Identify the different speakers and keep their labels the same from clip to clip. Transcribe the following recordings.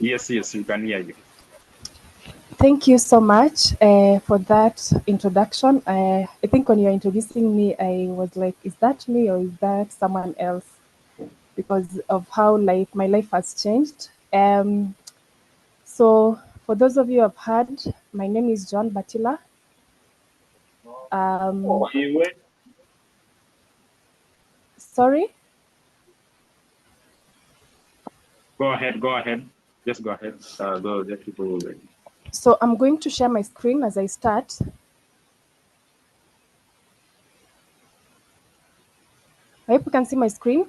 Speaker 1: Yes, yes, we can hear you.
Speaker 2: Thank you so much for that introduction. I think when you're introducing me, I was like, is that me or is that someone else? Because of how my life has changed. So, for those of you who have heard, my name is Joan Batila. Um, Sorry.
Speaker 1: Go ahead. Just go ahead. Just people will wait.
Speaker 2: So, I'm going to share my screen as I start. I hope you can see my screen.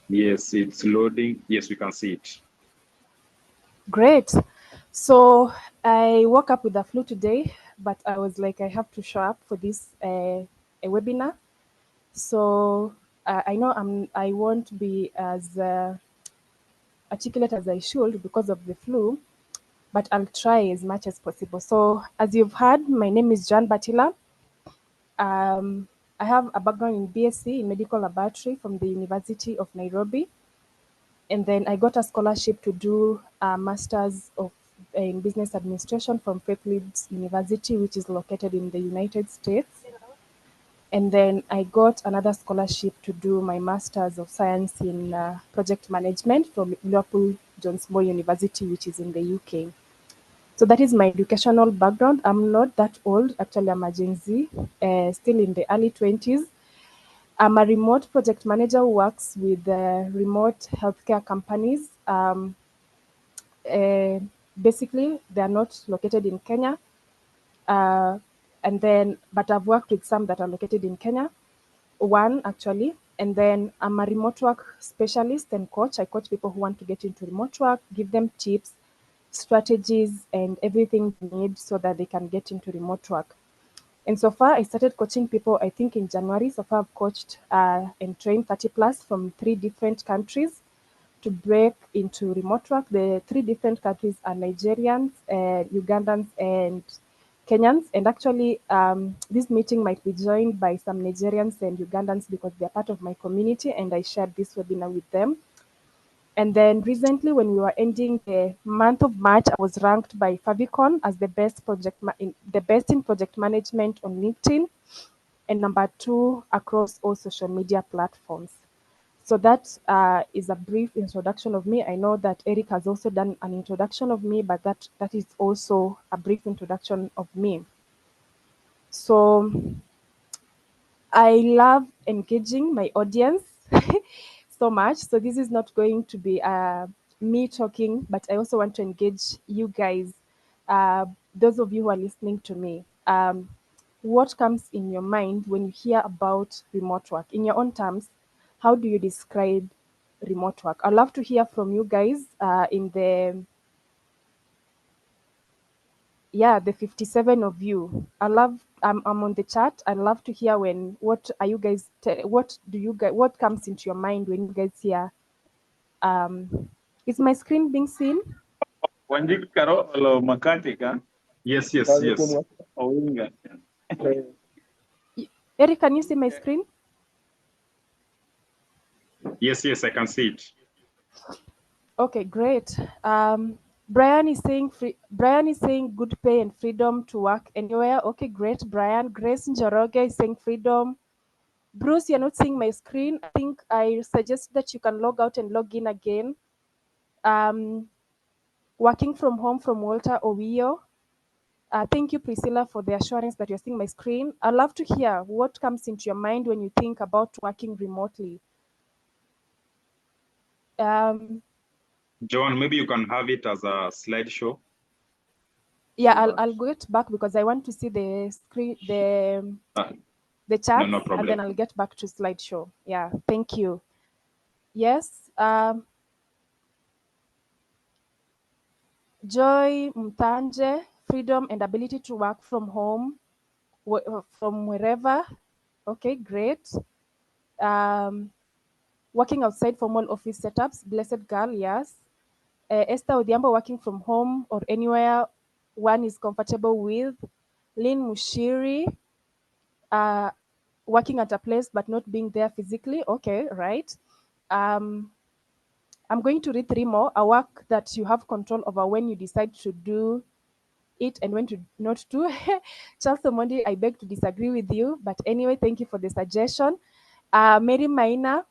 Speaker 1: Yes, it's loading. Yes, we can see it.
Speaker 2: Great. So I woke up with a flu today, but I was like, I have to show up for this a webinar. So I know I won't be as articulate as I should because of the flu, but I'll try as much as possible. So as you've heard, my name is Joan Batila. I have a background in BSc in medical laboratory from the University of Nairobi. And then I got a scholarship to do a master's in business administration from Fairfield University, which is located in the United States. And then I got another scholarship to do my master's of science in project management from Liverpool John Moore University, which is in the UK. So that is my educational background. I'm not that old. Actually, I'm a Gen Z, still in the early 20s. I'm a remote project manager who works with remote healthcare companies. Uh, Basically, they are not located in Kenya. Uh, but I've worked with some that are located in Kenya, one actually. And then I'm a remote work specialist and coach. I coach people who want to get into remote work, give them tips, strategies, and everything they need so that they can get into remote work. And so far, I started coaching people, I think in January. So far, I've coached and trained 30 plus from 3 different countries to break into remote work. The 3 different countries are Nigerians, Ugandans, and Kenyans. And actually, this meeting might be joined by some Nigerians and Ugandans because they're part of my community, and I shared this webinar with them. And then recently, when we were ending the month of March, I was ranked by Favicon as the best the best in project management on LinkedIn, and number 2 across all social media platforms. So that is a brief introduction of me. I know that Eric has also done an introduction of me, but that is also a brief introduction of me. So I love engaging my audience so much. So this is not going to be me talking, but I also want to engage you guys, those of you who are listening to me. What comes in your mind when you hear about remote work? In your own terms, how do you describe remote work? I'd love to hear from you guys in the 57 of you. I'm on the chat. I love to hear what are you guys what do you guys what comes into your mind when you guys hear is my screen being seen?
Speaker 1: Wanjik karo lo makati ka? Yes, yes, yes. Owinga.
Speaker 2: Eric, can you see my screen?
Speaker 1: Yes, yes, I can see it.
Speaker 2: Okay, great. Brian is saying good pay and freedom to work anywhere. Okay, great, Brian. Grace Njoroge is saying freedom. Bruce, you're not seeing my screen. I think I suggest that you can log out and log in again. Working from home from Walter Owio. Thank you, Priscilla, for the assurance that you're seeing my screen. I'd love to hear what comes into your mind when you think about working remotely.
Speaker 1: Joan, maybe you can have it as a slideshow.
Speaker 2: Yeah, I'll get back because I want to see the screen, the charts,
Speaker 1: no
Speaker 2: and
Speaker 1: problem.
Speaker 2: then I'll get back to slideshow. Yeah, thank you. Yes, Joy Mtanje, freedom and ability to work from home, from wherever. Okay, great. Working outside formal office setups, blessed girl, yes. Esther Odhiambo, working from home or anywhere one is comfortable with. Lynn Mushiri, working at a place but not being there physically. Okay, right. I'm going to read 3 more. A work that you have control over when you decide to do it and when to not do. Charles Omondi, I beg to disagree with you. But anyway, thank you for the suggestion. Mary Maina,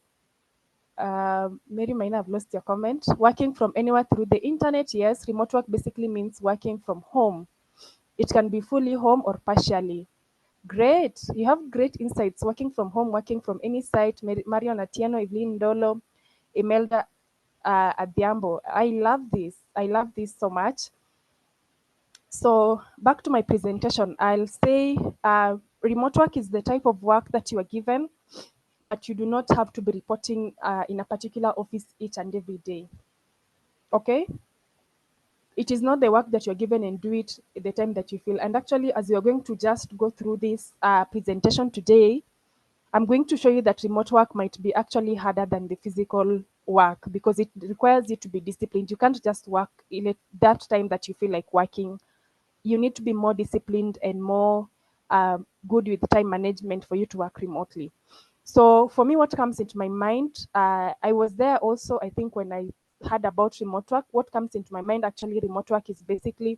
Speaker 2: I've lost your comment. Working from anywhere through the internet. Yes, remote work basically means working from home. It can be fully home or partially. Great. You have great insights. Working from home, working from any site. Marion Atieno, Evelyn Dolo, Imelda Adhiambo. I love this. I love this so much. So back to my presentation, I'll say remote work is the type of work that you are given, but you do not have to be reporting in a particular office each and every day. Okay? It is not the work that you're given and do it at the time that you feel. And actually, as you're going to just go through this presentation today, I'm going to show you that remote work might be actually harder than the physical work because it requires you to be disciplined. You can't just work in that time that you feel like working. You need to be more disciplined and more good with time management for you to work remotely. So for me, what comes into my mind, I was there also, I think, when I heard about remote work. What comes into my mind, actually, remote work is basically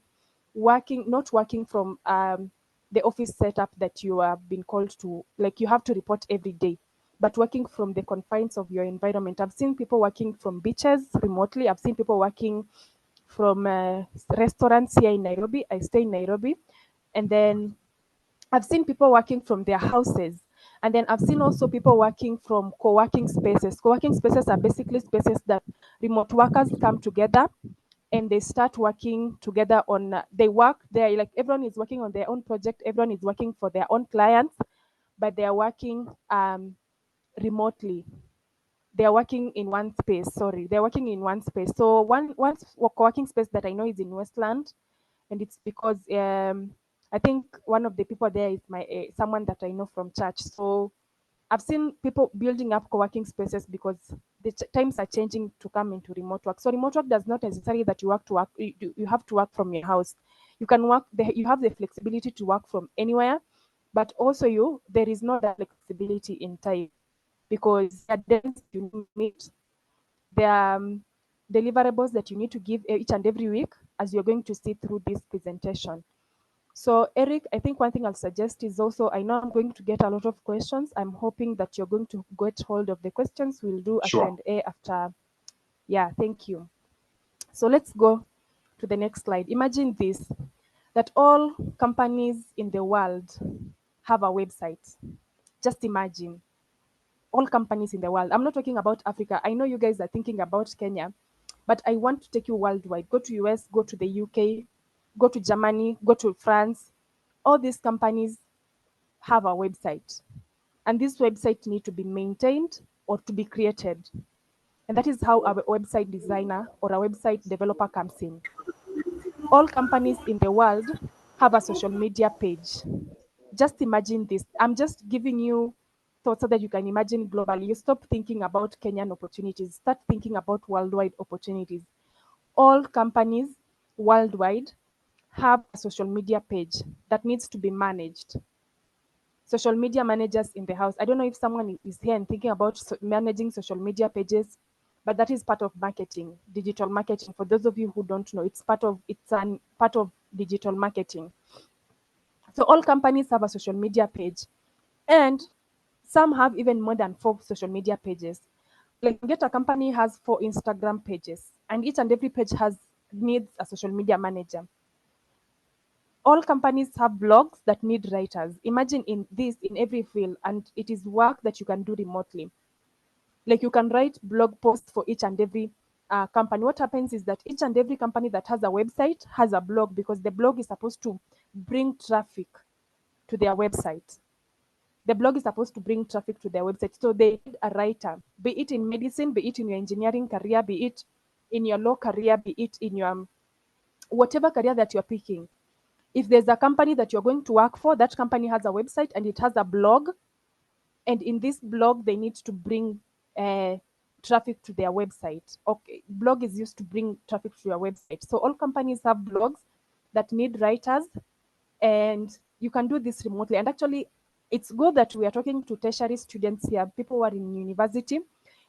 Speaker 2: not working from the office setup that you have been called to, like you have to report every day, but working from the confines of your environment. I've seen people working from beaches remotely. I've seen people working from restaurants here in Nairobi. I stay in Nairobi. And then I've seen people working from their houses. And then I've seen also people working from co-working spaces. Co-working spaces are basically spaces that remote workers come together and they start working together on, they work there, like everyone is working on their own project, everyone is working for their own clients, but they are working remotely. They are working in one space, sorry. They're working in one space. So one co-working space that I know is in Westland, and it's because I think one of the people there is someone that I know from church. So I've seen people building up co-working spaces because the times are changing to come into remote work. So remote work does not necessarily that you you have to work from your house. You can work there, you have the flexibility to work from anywhere, but also there is not that flexibility in time because there are deadlines you need to meet. There are deliverables that you need to give each and every week as you're going to see through this presentation. So Eric, I think one thing I'll suggest is also, I know I'm going to get a lot of questions. I'm hoping that you're going to get hold of the questions. We'll do a Q&A after. Yeah, thank you. So let's go to the next slide. Imagine this, that all companies in the world have a website. Just imagine all companies in the world. I'm not talking about Africa. I know you guys are thinking about Kenya, but I want to take you worldwide. Go to US, go to the UK, go to Germany, go to France. All these companies have a website, and this website need to be maintained or to be created. And that is how a website designer or a website developer comes in. All companies in the world have a social media page. Just imagine this. I'm just giving you thoughts so that you can imagine globally. You stop thinking about Kenyan opportunities, start thinking about worldwide opportunities. All companies worldwide have a social media page that needs to be managed. Social media managers in the house. I don't know if someone is here and thinking about managing social media pages, but that is part of marketing, digital marketing. For those of you who don't know, it's part of digital marketing. So all companies have a social media page, and some have even more than 4 social media pages. Like Get a company has 4 Instagram pages, and each and every page needs a social media manager. All companies have blogs that need writers. Imagine in every field, and it is work that you can do remotely. Like you can write blog posts for each and every company. What happens is that each and every company that has a website has a blog because the blog is supposed to bring traffic to their website. The blog is supposed to bring traffic to their website. So they need a writer, be it in medicine, be it in your engineering career, be it in your law career, be it in your whatever career that you're picking. If there's a company that you're going to work for, that company has a website and it has a blog. And in this blog, they need to bring traffic to their website. Okay, blog is used to bring traffic to your website. So all companies have blogs that need writers, and you can do this remotely. And actually, it's good that we are talking to tertiary students here, people who are in university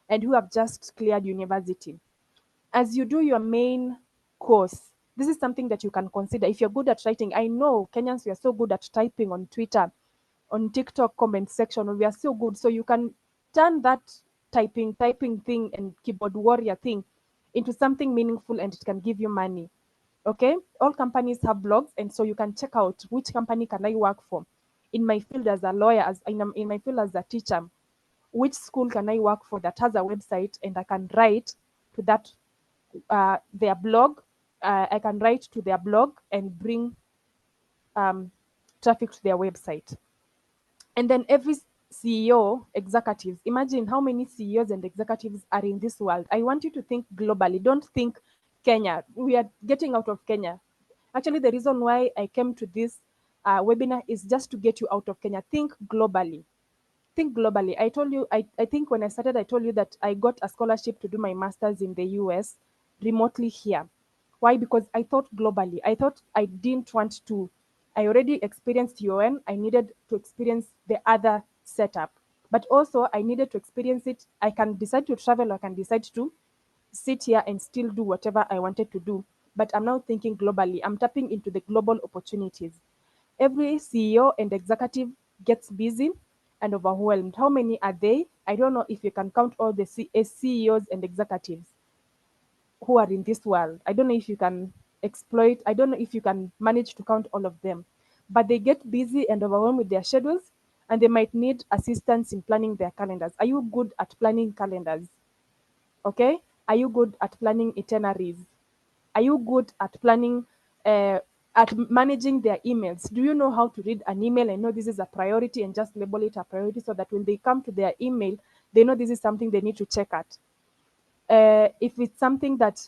Speaker 2: and who have just cleared university. as you do your main course, this is something that you can consider. If you're good at writing, I know Kenyans, we are so good at typing on Twitter, on TikTok comment section, we are so good. So you can turn that typing thing and keyboard warrior thing into something meaningful, and it can give you money. Okay, all companies have blogs, and so you can check out which company can I work for in my field as a lawyer, as in my field as a teacher. Which school can I work for that has a website, and I can write to that their blog. I can write to their blog and bring traffic to their website. And then every CEO, executives, imagine how many CEOs and executives are in this world. I want you to think globally. Don't think Kenya. We are getting out of Kenya. Actually, the reason why I came to this webinar is just to get you out of Kenya. Think globally. Think globally. I told you, I think when I started, I told you that I got a scholarship to do my master's in the US remotely here. Why? Because I thought globally. I thought I didn't want to. I already experienced UN. I needed to experience the other setup. But also, I needed to experience it. I can decide to travel, or I can decide to sit here and still do whatever I wanted to do. But I'm now thinking globally. I'm tapping into the global opportunities. Every CEO and executive gets busy and overwhelmed. How many are they? I don't know if you can count all the CEOs and executives who are in this world. I don't know if you can exploit, I don't know if you can manage to count all of them. But they get busy and overwhelmed with their schedules, and they might need assistance in planning their calendars. Are you good at planning calendars? Okay? Are you good at planning itineraries? Are you good at planning, at managing their emails? Do you know how to read an email and know this is a priority and just label it a priority so that when they come to their email, they know this is something they need to check at? If it's something that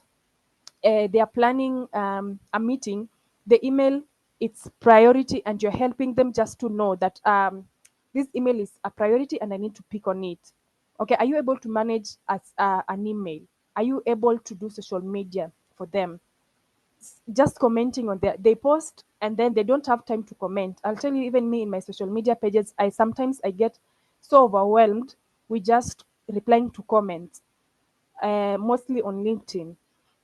Speaker 2: they are planning a meeting, the email, it's priority, and you're helping them just to know that this email is a priority and I need to pick on it. Okay, are you able to manage as an email? Are you able to do social media for them? Just commenting on they post and then they don't have time to comment. I'll tell you, even me in my social media pages, I get so overwhelmed with just replying to comments, mostly on LinkedIn.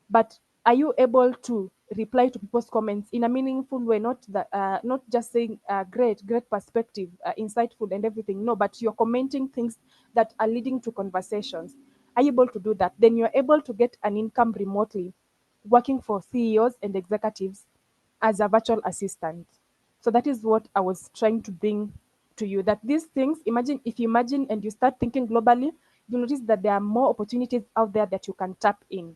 Speaker 2: But are you able to reply to people's comments in a meaningful way? Not just saying great perspective, insightful and everything. No, but you're commenting things that are leading to conversations. Are you able to do that? Then you're able to get an income remotely, working for CEOs and executives as a virtual assistant. So that is what I was trying to bring to you, that these things, if you imagine and you start thinking globally, you'll notice that there are more opportunities out there that you can tap in.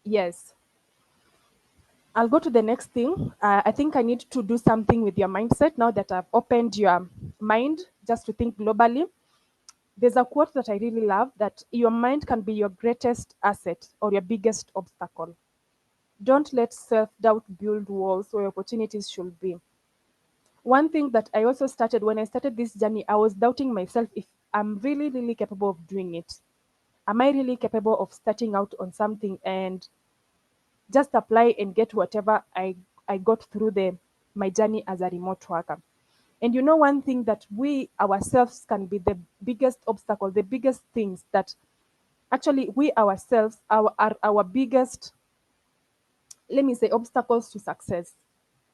Speaker 2: Yes. I'll go to the next thing. I think I need to do something with your mindset now that I've opened your mind just to think globally. There's a quote that I really love, that your mind can be your greatest asset or your biggest obstacle. Don't let self doubt build walls where opportunities should be. One thing that I also started when I started this journey, I was doubting myself if I'm really, really capable of doing it. Am I really capable of starting out on something and just apply and get whatever I got through my journey as a remote worker? And you know, one thing that we ourselves can be the biggest obstacle, the biggest things that actually we ourselves are our biggest, let me say, obstacles to success.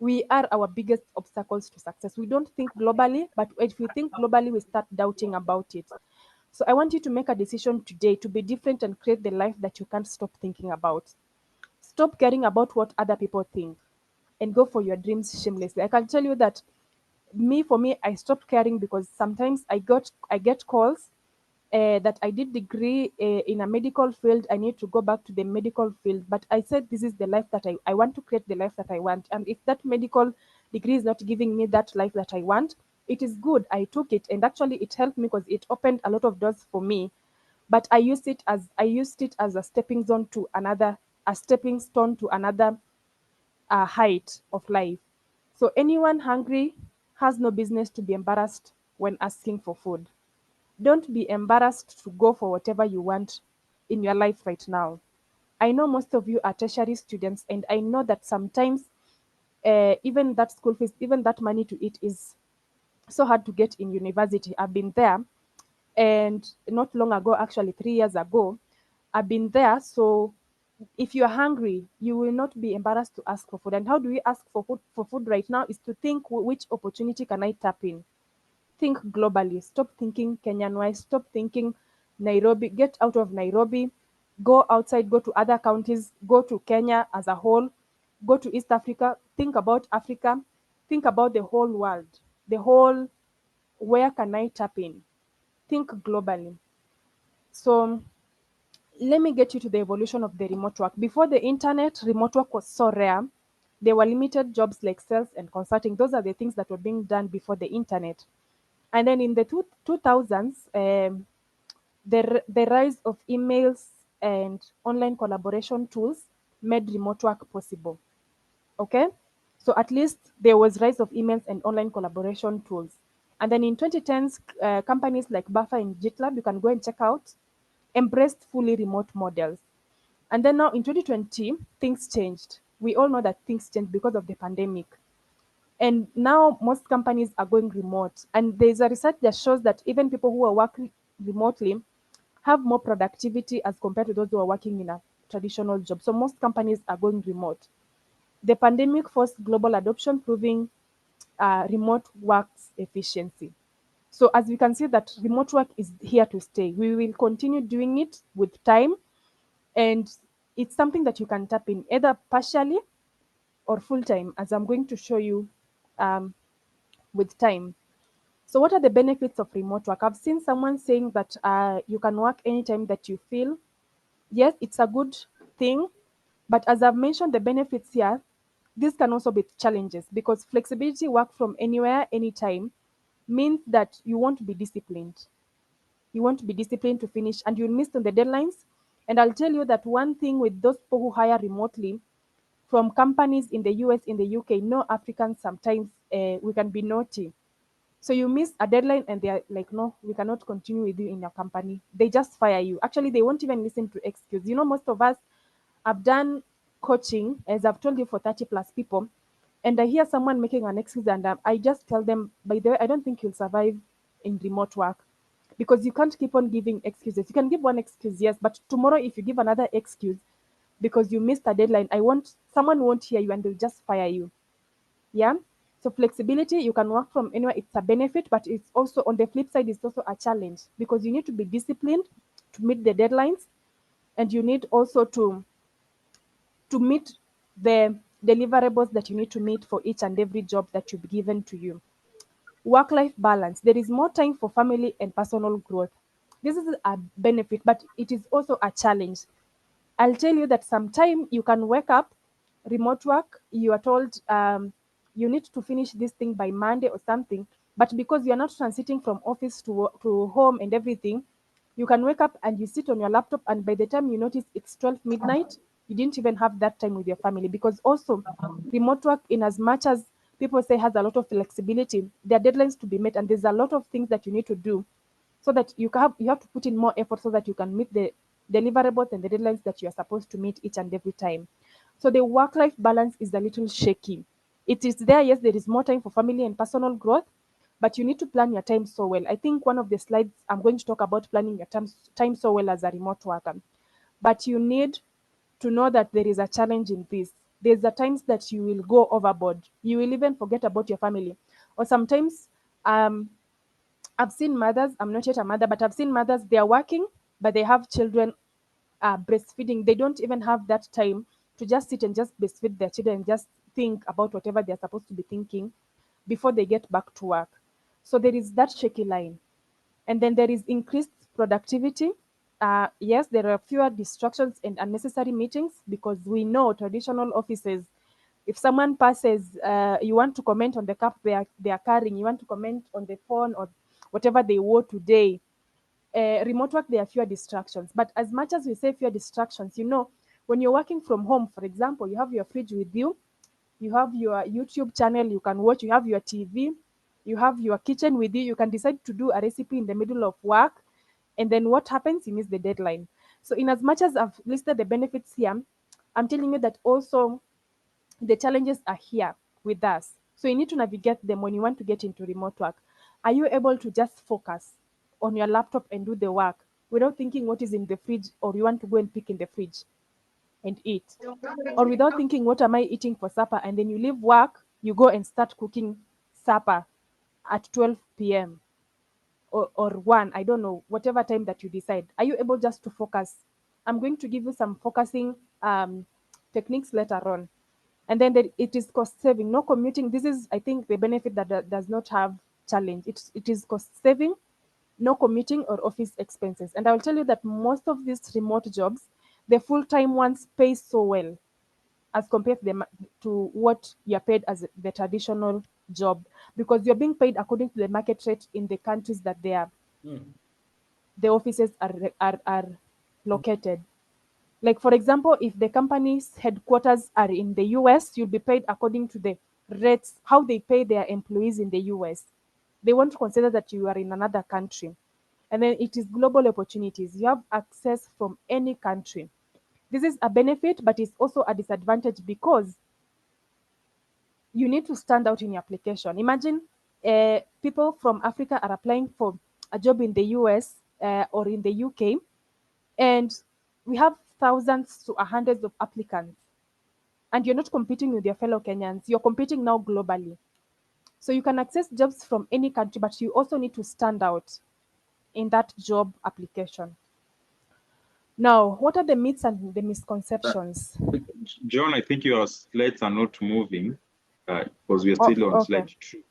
Speaker 2: We are our biggest obstacles to success. We don't think globally, but if we think globally, we start doubting about it. So I want you to make a decision today to be different and create the life that you can't stop thinking about. Stop caring about what other people think and go for your dreams shamelessly. I can tell you that for me, I stopped caring because sometimes I get calls that I did degree in a medical field. I need to go back to the medical field, but I said this is the life that I want to create, the life that I want. And if that medical degree is not giving me that life that I want, it is good. I took it, and actually it helped me because it opened a lot of doors for me. But I used it as a stepping stone to another height of life. So anyone hungry has no business to be embarrassed when asking for food. Don't be embarrassed to go for whatever you want in your life right now. I know most of you are tertiary students, and I know that sometimes even that school fees, even that money to eat is so hard to get in university. I've been there, and not long ago, actually 3 years ago, I've been there. So if you're hungry, you will not be embarrassed to ask for food. And how do we ask for food right now is to think, which opportunity can I tap in? Think globally. Stop thinking Kenyan wise. Stop thinking Nairobi. Get out of Nairobi. Go outside. Go to other counties. Go to Kenya as a whole. Go to East Africa. Think about Africa. Think about the whole world. The whole, where can I tap in? Think globally. So let me get you to the evolution of the remote work. Before the internet, remote work was so rare. There were limited jobs like sales and consulting. Those are the things that were being done before the internet. And then in the 2000s, the rise of emails and online collaboration tools made remote work possible. Okay, so at least there was rise of emails and online collaboration tools. And then in 2010s, companies like Buffer and GitLab, you can go and check out, embraced fully remote models. And then now in 2020, things changed. We all know that things changed because of the pandemic. And now most companies are going remote. And there's a research that shows that even people who are working remotely have more productivity as compared to those who are working in a traditional job. So most companies are going remote. The pandemic forced global adoption, proving remote work's efficiency. So as we can see that remote work is here to stay. We will continue doing it with time, and it's something that you can tap in either partially or full time, as I'm going to show you um, with time. So what are the benefits of remote work? I've seen someone saying that you can work anytime that you feel. Yes, it's a good thing, but as I've mentioned, the benefits here, this can also be challenges because flexibility, work from anywhere, anytime, means that you won't be disciplined. You won't be disciplined to finish and you'll miss on the deadlines. And I'll tell you that one thing with those people who hire remotely from companies in the US, in the UK, no Africans sometimes we can be naughty. So you miss a deadline and they're like, no, we cannot continue with you in your company. They just fire you. Actually, they won't even listen to excuse. You know, most of us have done coaching, as I've told you, for 30 plus people. And I hear someone making an excuse and I just tell them, by the way, I don't think you'll survive in remote work because you can't keep on giving excuses. You can give one excuse, yes, but tomorrow if you give another excuse because you missed a deadline, someone won't hear you and they'll just fire you. Yeah. So flexibility, you can work from anywhere. It's a benefit, but it's also on the flip side, it's also a challenge because you need to be disciplined to meet the deadlines, and you need also to meet the deliverables that you need to meet for each and every job that you've given to you. Work-life balance. There is more time for family and personal growth. This is a benefit, but it is also a challenge. I'll tell you that sometime you can wake up, remote work, you are told you need to finish this thing by Monday or something, but because you're not transiting from office to home and everything, you can wake up and you sit on your laptop, and by the time you notice it's 12 midnight, you didn't even have that time with your family. Because also, remote work, in as much as people say has a lot of flexibility, there are deadlines to be met, and there's a lot of things that you need to do so that you have to put in more effort so that you can meet the deliverables and the deadlines that you are supposed to meet each and every time. So the work-life balance is a little shaky. It is there, yes, there is more time for family and personal growth, but you need to plan your time so well. I think one of the slides I'm going to talk about planning your time so well as a remote worker. But you need to know that there is a challenge in this. There's the times that you will go overboard. You will even forget about your family. Or sometimes um, I've seen mothers, I'm not yet a mother, but I've seen mothers, they are working, but they have children breastfeeding. They don't even have that time to just sit and just breastfeed their children and just think about whatever they're supposed to be thinking before they get back to work. So there is that shaky line. And then there is increased productivity. Yes, there are fewer distractions and unnecessary meetings because we know traditional offices, if someone passes, you want to comment on the cup they are carrying, you want to comment on the phone or whatever they wore today. Remote work, there are fewer distractions. But as much as we say fewer distractions, you know, when you're working from home, for example, you have your fridge with you, you have your YouTube channel you can watch, you have your TV, you have your kitchen with you, you can decide to do a recipe in the middle of work, and then what happens? You miss the deadline. So in as much as I've listed the benefits here, I'm telling you that also the challenges are here with us. So you need to navigate them when you want to get into remote work. Are you able to just focus on your laptop and do the work? without thinking what is in the fridge, or you want to go and pick in the fridge and eat, or without thinking what am I eating for supper, and then you leave work, you go and start cooking supper at 12 p.m. or 1, I don't know, whatever time that you decide. Are you able just to focus? I'm going to give you some focusing techniques later on. And then it is cost saving. No commuting. This is, I think, the benefit that does not have challenge. It is cost saving, no commuting or office expenses. And I will tell you that most of these remote jobs, the full time ones, pay so well as compared to, to what you're paid as the traditional job, because you're being paid according to the market rate in the countries that they are, the offices are located. Like, for example, if the company's headquarters are in the US, you'll be paid according to the rates, how they pay their employees in the US. They want to consider that you are in another country. And then it is global opportunities. You have access from any country. This is a benefit, but it's also a disadvantage because you need to stand out in your application. Imagine people from Africa are applying for a job in the US or in the UK, and we have thousands to hundreds of applicants, and you're not competing with your fellow Kenyans. You're competing now globally. So you can access jobs from any country, but you also need to stand out in that job application. Now, what are the myths and the misconceptions?
Speaker 1: Joan, I think your slides are not moving because we are still on slide 2.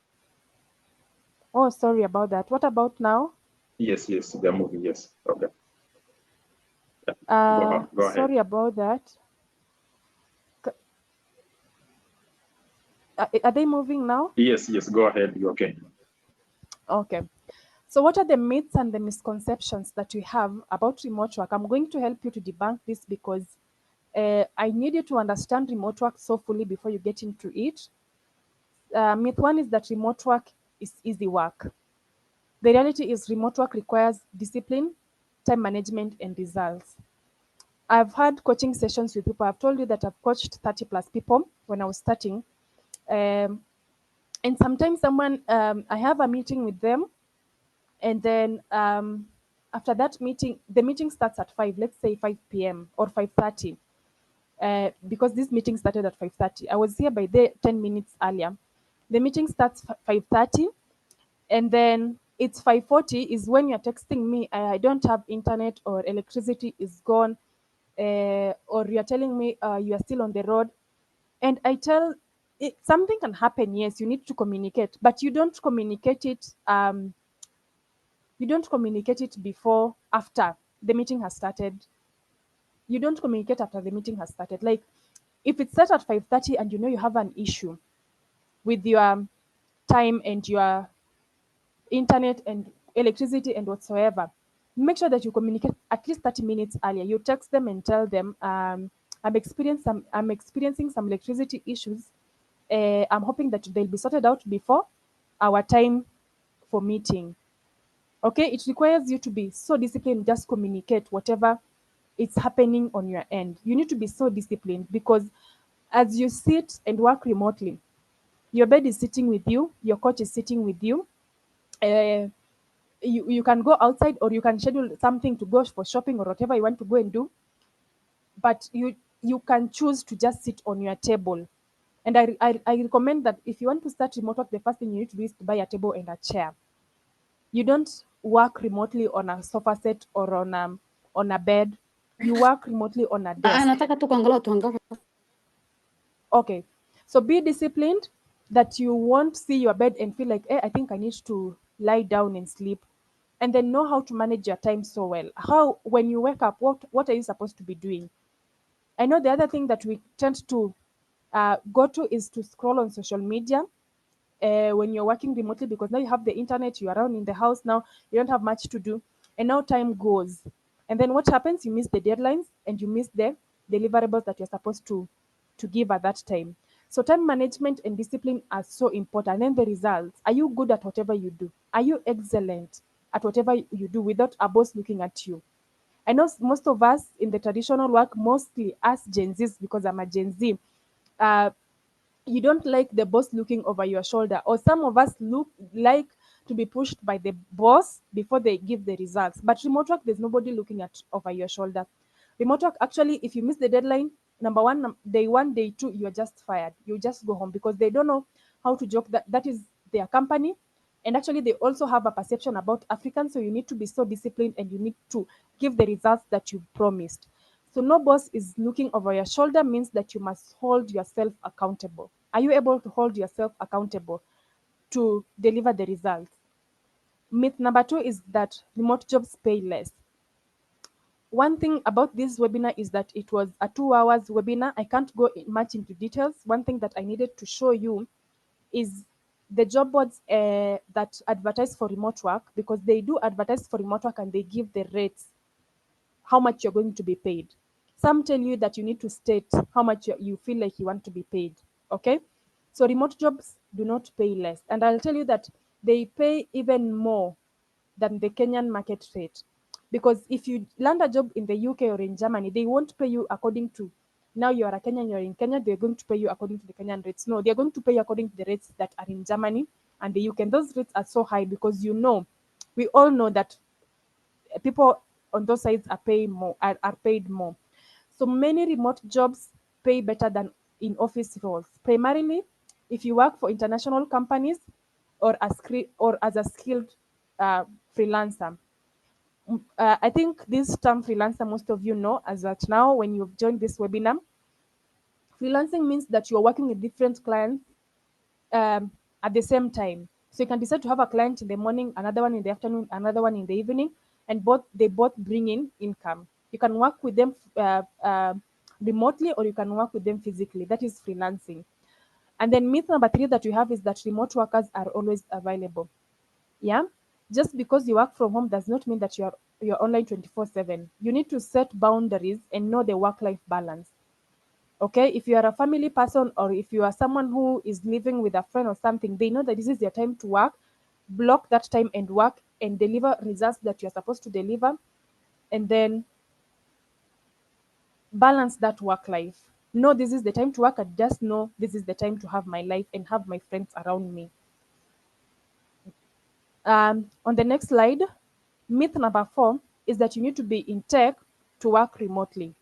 Speaker 2: Oh, sorry about that. What about now?
Speaker 1: Yes, they're moving. Yes. Okay. Yeah. Go ahead.
Speaker 2: Sorry about that. Are they moving now?
Speaker 1: Yes, go ahead. You're okay.
Speaker 2: Okay. So what are the myths and the misconceptions that we have about remote work? I'm going to help you to debunk this because I need you to understand remote work so fully before you get into it. Myth one is that remote work is easy work. The reality is remote work requires discipline, time management, and results. I've had coaching sessions with people. I've told you that I've coached 30 plus people when I was starting. And sometimes I have a meeting with them, and then after that meeting, the meeting starts at 5, let's say 5 p.m. or 5:30. Because this meeting started at 5:30. I was here by the 10 minutes earlier. The meeting starts 5:30, and then it's 5:40 is when you're texting me, I don't have internet or electricity is gone, or you're telling me you are still on the road. And I tell it, something can happen. Yes, you need to communicate, but you don't communicate it. You don't communicate it before, after the meeting has started. You don't communicate after the meeting has started. Like, if it's set at 5:30 and you know you have an issue with your time and your internet and electricity and whatsoever, make sure that you communicate at least 30 minutes earlier. You text them and tell them, I'm experiencing some electricity issues. I'm hoping that they'll be sorted out before our time for meeting. Okay, it requires you to be so disciplined, just communicate whatever is happening on your end. You need to be so disciplined because as you sit and work remotely, your bed is sitting with you, your coach is sitting with you. Uh, you can go outside or you can schedule something to go for shopping or whatever you want to go and do, but you can choose to just sit on your table. And I recommend that if you want to start remote work, the first thing you need to do is to buy a table and a chair. You don't work remotely on a sofa set or on a bed. You work remotely on a desk. Okay, so be disciplined that you won't see your bed and feel like, I think I need to lie down and sleep. And then know how to manage your time so well. How, when you wake up, what are you supposed to be doing? I know the other thing that we tend to go to is to scroll on social media when you're working remotely, because now you have the internet, you're around in the house now, you don't have much to do, and now time goes. And then what happens? You miss the deadlines and you miss the deliverables that you're supposed to give at that time. So time management and discipline are so important. And the results, are you good at whatever you do? Are you excellent at whatever you do without a boss looking at you? I know most of us in the traditional work, mostly us Gen Zs, because I'm a Gen Z, uh, you don't like the boss looking over your shoulder, or some of us look like to be pushed by the boss before they give the results. But remote work, there's nobody looking at over your shoulder. Remote work, actually, if you miss the deadline, number one, day one, day two, you're just fired. You just go home because they don't know how to joke that is their company. And actually, they also have a perception about Africans. So you need to be so disciplined and you need to give the results that you promised. So no boss is looking over your shoulder means that you must hold yourself accountable. Are you able to hold yourself accountable to deliver the results? Myth number two is that remote jobs pay less. One thing about this webinar is that it was a 2 hours webinar. I can't go much into details. One thing that I needed to show you is the job boards that advertise for remote work, because they do advertise for remote work and they give the rates, how much you're going to be paid. Some tell you that you need to state how much you feel like you want to be paid. Okay? So remote jobs do not pay less. And I'll tell you that they pay even more than the Kenyan market rate. Because if you land a job in the UK or in Germany, they won't pay you according to, now you are a Kenyan, you're in Kenya, they're going to pay you according to the Kenyan rates. No, they're going to pay you according to the rates that are in Germany and the UK. And those rates are so high because we all know that people on those sides are paid more. So many remote jobs pay better than in office roles. Primarily, if you work for international companies or as a skilled freelancer. I think this term freelancer, most of you know as at now when you've joined this webinar. Freelancing means that you're working with different clients at the same time. So you can decide to have a client in the morning, another one in the afternoon, another one in the evening, and they both bring in income. You can work with them remotely, or you can work with them physically. That is freelancing. And then myth number three that we have is that remote workers are always available. Yeah, just because you work from home does not mean that you're online 24/7. You need to set boundaries and know the work-life balance. Okay, if you are a family person or if you are someone who is living with a friend or something, they know that this is your time to work. Block that time and work and deliver results that you're supposed to deliver, and then balance that work life. No, this is the time to work, and just know this is the time to have my life and have my friends around me. On the next slide, myth number 4 is that you need to be in tech to work remotely.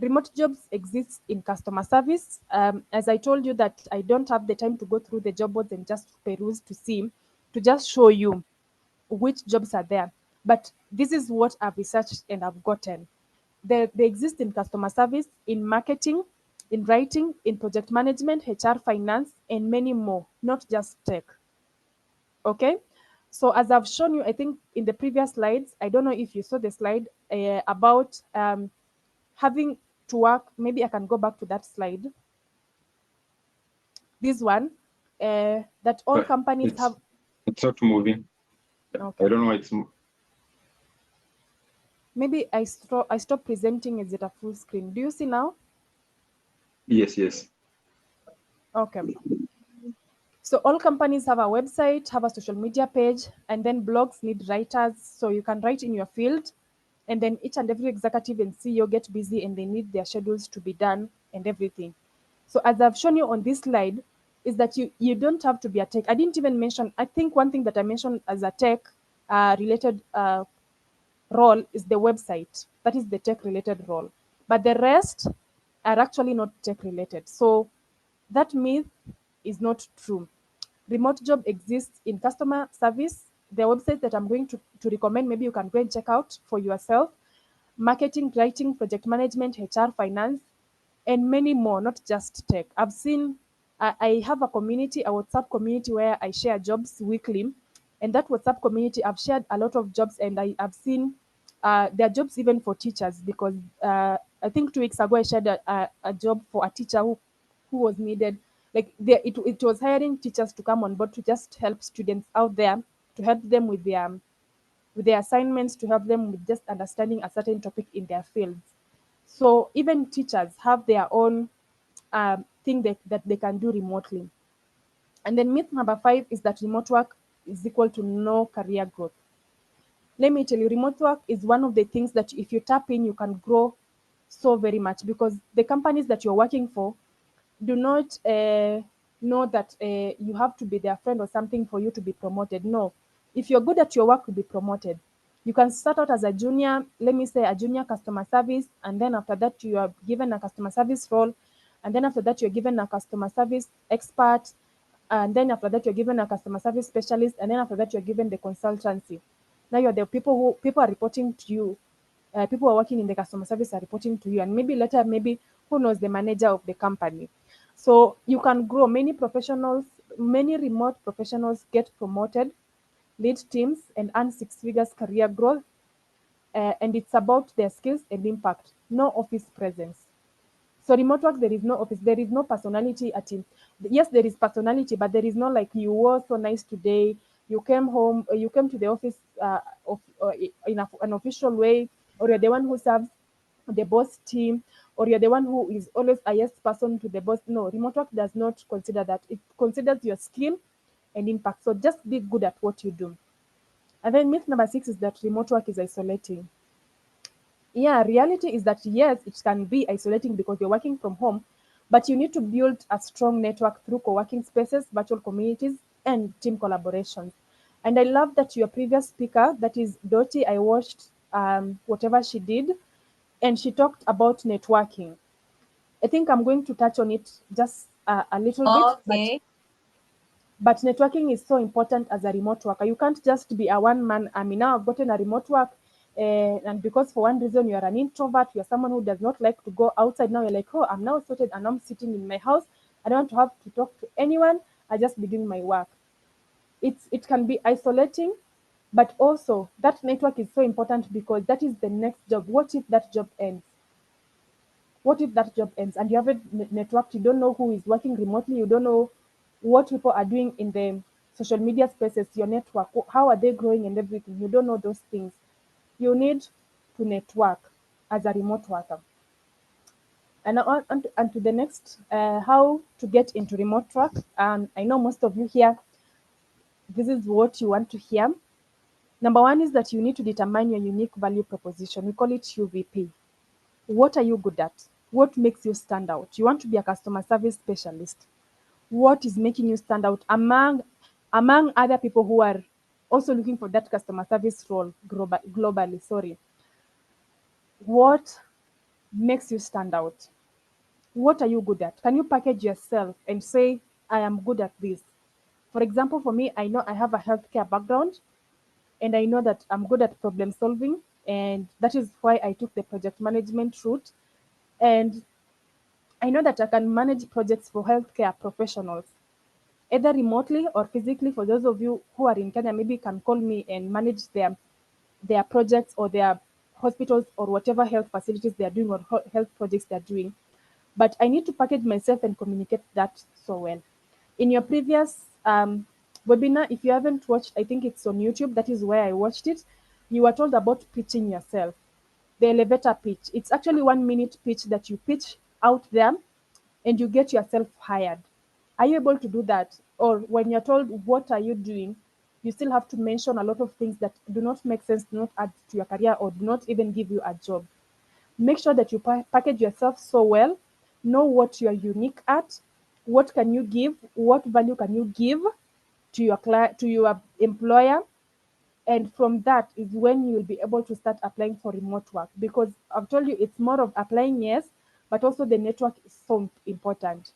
Speaker 2: Remote jobs exist in customer service. As I told you that I don't have the time to go through the job boards and just peruse to just show you which jobs are there. But this is what I've researched and I've gotten. They exist in customer service, in marketing, in writing, in project management, HR, finance, and many more, not just tech. Okay, so as I've shown you, I think in the previous slides, I don't know if you saw the slide about having to work. Maybe I can go back to that slide. This one, that all companies have.
Speaker 1: It's not moving.
Speaker 2: Okay.
Speaker 1: I don't know why it's.
Speaker 2: Maybe I stop presenting. Is it a full screen? Do you see now?
Speaker 1: Yes.
Speaker 2: Okay. So all companies have a website, have a social media page, and then blogs need writers. So you can write in your field, and then each and every executive and CEO get busy and they need their schedules to be done and everything. So as I've shown you on this slide, is that you don't have to be a tech. I didn't even mention, I think one thing that I mentioned as a tech related role is the website. That is the tech related role. But the rest are actually not tech related. So that myth is not true. Remote job exists in customer service. The website that I'm going to recommend, maybe you can go and check out for yourself. Marketing, writing, project management, HR, finance, and many more, not just tech. I have a community, a WhatsApp community where I share jobs weekly. And that WhatsApp community, I've shared a lot of jobs and I've seen there are jobs even for teachers because I think 2 weeks ago I shared a job for a teacher who was needed. Like it was hiring teachers to come on board to just help students out there, to help them with their assignments, to help them with just understanding a certain topic in their fields. So even teachers have their own thing that they can do remotely. And then myth number 5 is that remote work is equal to no career growth. Let me tell you, remote work is one of the things that if you tap in, you can grow so very much because the companies that you're working for do not know that you have to be their friend or something for you to be promoted. No. If you're good at your work, you'll be promoted. You can start out as a junior, let me say a junior customer service, and then after that you are given a customer service role, and then after that you're given a customer service expert, and then after that you're given a customer service specialist, and then after that you're given the consultancy. Now you're the people are reporting to you. People who are working in the customer service are reporting to you, and maybe later, maybe who knows, the manager of the company. So you can grow. Many remote professionals get promoted, lead teams, and earn six figures career growth. And it's about their skills and impact, no office presence. So remote work, there is no office, there is no personality at it. Yes, there is personality, but there is no like you were so nice today. You came home, you came to the office in an official way, or you're the one who serves the boss team, or you're the one who is always a yes person to the boss. No, remote work does not consider that. It considers your skill and impact. So just be good at what you do. And then myth number 6 is that remote work is isolating. Yeah, reality is that yes, it can be isolating because you're working from home, but you need to build a strong network through co-working spaces, virtual communities, and team collaborations. And I love that your previous speaker, that is Dottie, I watched whatever she did, and she talked about networking. I think I'm going to touch on it just a little bit, but networking is so important as a remote worker. You can't just be a one man army. Now I've gotten a remote work, and because for one reason you are an introvert, you're someone who does not like to go outside. Now you're like, oh, I'm now sorted and I'm sitting in my house. I don't want to have to talk to anyone. I just be doing my work. It can be isolating, but also that network is so important because that is the next job. What if that job ends? What if that job ends and you haven't networked? You don't know who is working remotely. You don't know what people are doing in the social media spaces, your network. How are they growing and everything? You don't know those things. You need to network as a remote worker. And on to the next, how to get into remote work. I know most of you here, this is what you want to hear. Number one is that you need to determine your unique value proposition. We call it UVP. What are you good at? What makes you stand out? You want to be a customer service specialist. What is making you stand out among other people who are also looking for that customer service role globally? Sorry. What makes you stand out? What are you good at? Can you package yourself and say, I am good at this? For example, for me, I know I have a healthcare background and I know that I'm good at problem solving. And that is why I took the project management route. And I know that I can manage projects for healthcare professionals, either remotely or physically. For those of you who are in Kenya, maybe can call me and manage their projects or their hospitals or whatever health facilities they are doing or health projects they are doing. But I need to package myself and communicate that so well. In your previous webinar, if you haven't watched, I think it's on YouTube. That is where I watched it. You were told about pitching yourself, the elevator pitch. It's actually 1 minute pitch that you pitch out there and you get yourself hired. Are you able to do that? Or when you're told what are you doing, you still have to mention a lot of things that do not make sense, do not add to your career, or do not even give you a job. Make sure that you package yourself so well, know what you're unique at, what can you give, what value can you give to your client, to your employer, and from that is when you'll be able to start applying for remote work, because I've told you it's more of applying, yes, but also the network is so important.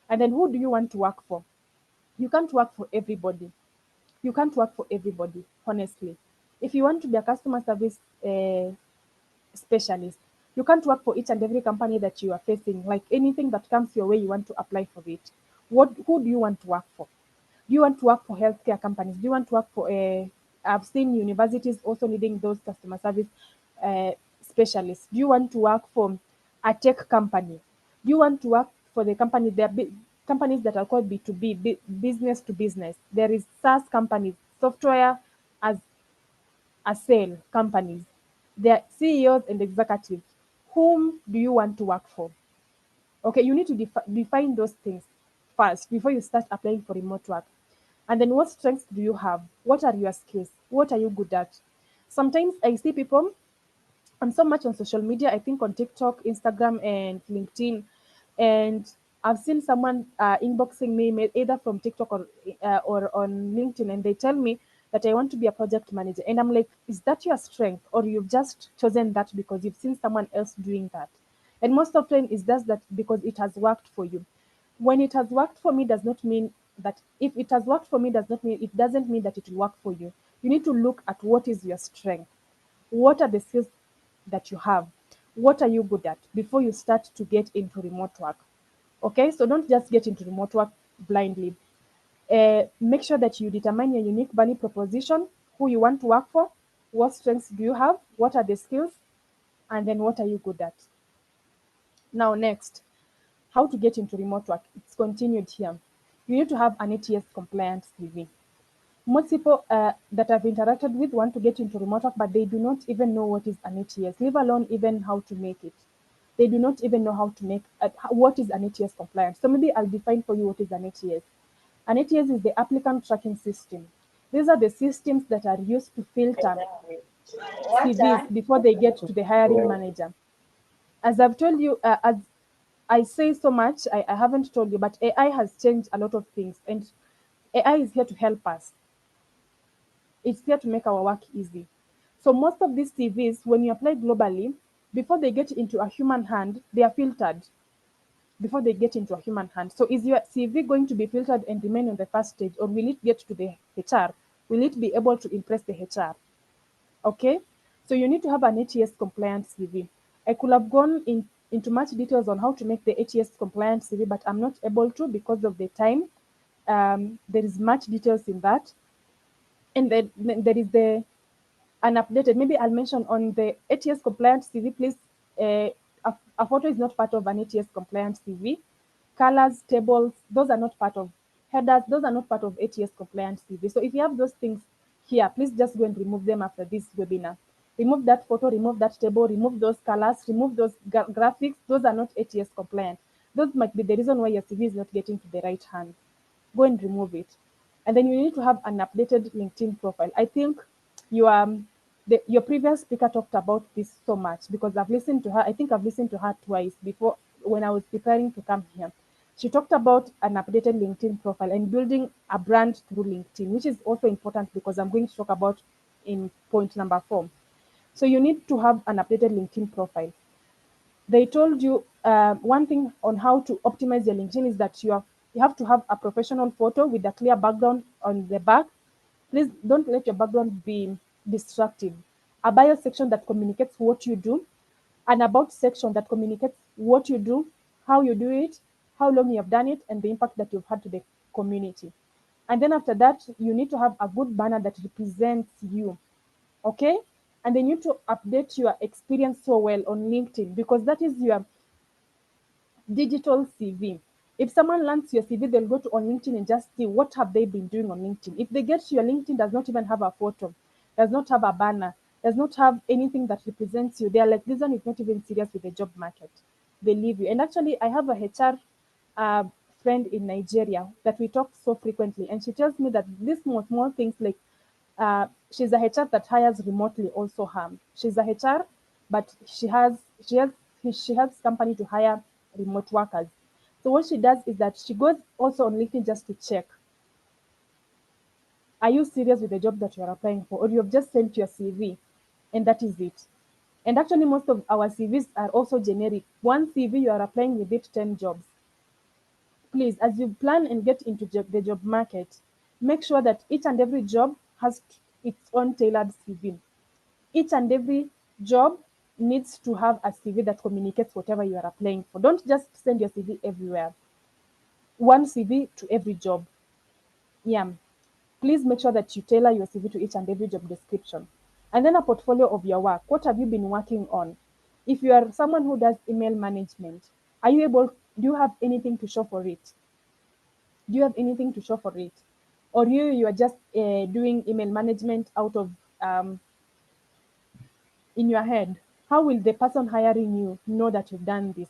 Speaker 2: And then who do you want to work for? You can't work for everybody. You can't work for everybody, honestly. If you want to be a customer service specialist, you can't work for each and every company that you are facing. Like anything that comes your way, you want to apply for it. Who do you want to work for? Do you want to work for healthcare companies? Do you want to work for I've seen universities also needing those customer service uh, specialists. Do you want to work for a tech company? Do you want to work for the company? There are companies that are called B2B, business to business. There is SaaS companies, software as a sale companies. Their CEOs and executives. Whom do you want to work for? Okay, you need to define those things first before you start applying for remote work. And then what strengths do you have? What are your skills? What are you good at? Sometimes I see people, I'm so much on social media, I think on TikTok, Instagram, and LinkedIn. And I've seen someone inboxing me, either from TikTok or on LinkedIn, and they tell me that I want to be a project manager. And I'm like, is that your strength, or you've just chosen that because you've seen someone else doing that? And most of the time, it's just that because it has worked for you. When it has worked for me, does not mean that if it has worked for me, doesn't mean that it will work for you. You need to look at what is your strength. What are the skills that you have? What are you good at before you start to get into remote work? Okay, so don't just get into remote work blindly. Make sure that you determine your unique value proposition, who you want to work for, what strengths do you have, what are the skills, and then what are you good at. Now, next, how to get into remote work. It's continued here. You need to have an ATS compliant CV. Most people that I've interacted with want to get into remote work, but they do not even know what is an ATS, leave alone even how to make it. They do not even know how to make what is an ATS compliant. So maybe I'll define for you what is an ATS. An ATS is the applicant tracking system. These are the systems that are used to filter CVs before they get to the hiring manager. As I've told you, as I say so much, I haven't told you, but AI has changed a lot of things, and AI is here to help us. It's here to make our work easy. So most of these CVs, when you apply globally, before they get into a human hand, they are filtered before they get into a human hand. So is your CV going to be filtered and remain on the first stage, or will it get to the HR? Will it be able to impress the HR? Okay, so you need to have an ATS compliant CV. I could have gone into much details on how to make the ATS compliant CV, but I'm not able to because of the time. There is much details in that. And then there is the unupdated. Maybe I'll mention on the ATS compliant CV, please. A photo is not part of an ATS compliant CV. Colors, tables, those are not part of headers. Those are not part of ATS compliant CV. So if you have those things here, please just go and remove them after this webinar. Remove that photo, remove that table, remove those colors, remove those graphics. Those are not ATS compliant. Those might be the reason why your CV is not getting to the right hand. Go and remove it. And then you need to have an updated LinkedIn profile. I think your your previous speaker talked about this so much because I've listened to her. I think I've listened to her twice before when I was preparing to come here. She talked about an updated LinkedIn profile and building a brand through LinkedIn, which is also important because I'm going to talk about in point number 4. So you need to have an updated LinkedIn profile. They told you one thing on how to optimize your LinkedIn is that you have to have a professional photo with a clear background on the back. Please don't let your background be distractive. A bio section that communicates what you do, an about section that communicates what you do, how you do it, how long you have done it, and the impact that you've had to the community. And then after that, you need to have a good banner that represents you. Okay? And then you need to update your experience so well on LinkedIn because that is your digital CV. If someone learns your CV, they'll go to on LinkedIn and just see what have they been doing on LinkedIn. If they get to your LinkedIn, does not even have a photo, does not have a banner, does not have anything that represents you. They're like, this one is not even serious with the job market. They leave you. And actually, I have a HR friend in Nigeria that we talk so frequently, and she tells me that these small things like she's a HR that hires remotely also harm. She's a HR, but she has company to hire remote workers. So what she does is that she goes also on LinkedIn just to check, are you serious with the job that you are applying for, or you have just sent your CV, and that is it. And actually, most of our CVs are also generic. One CV you are applying with it 10 jobs. Please, as you plan and get into the job market, make sure that each and every job has its own tailored CV. Each and every job needs to have a CV that communicates whatever you are applying for. Don't just send your CV everywhere. One CV to every job. Yeah. Please make sure that you tailor your CV to each and every job description. And then a portfolio of your work. What have you been working on? If you are someone who does email management, do you have anything to show for it? Do you have anything to show for it? Or you are just doing email management out of in your head? How will the person hiring you know that you've done this?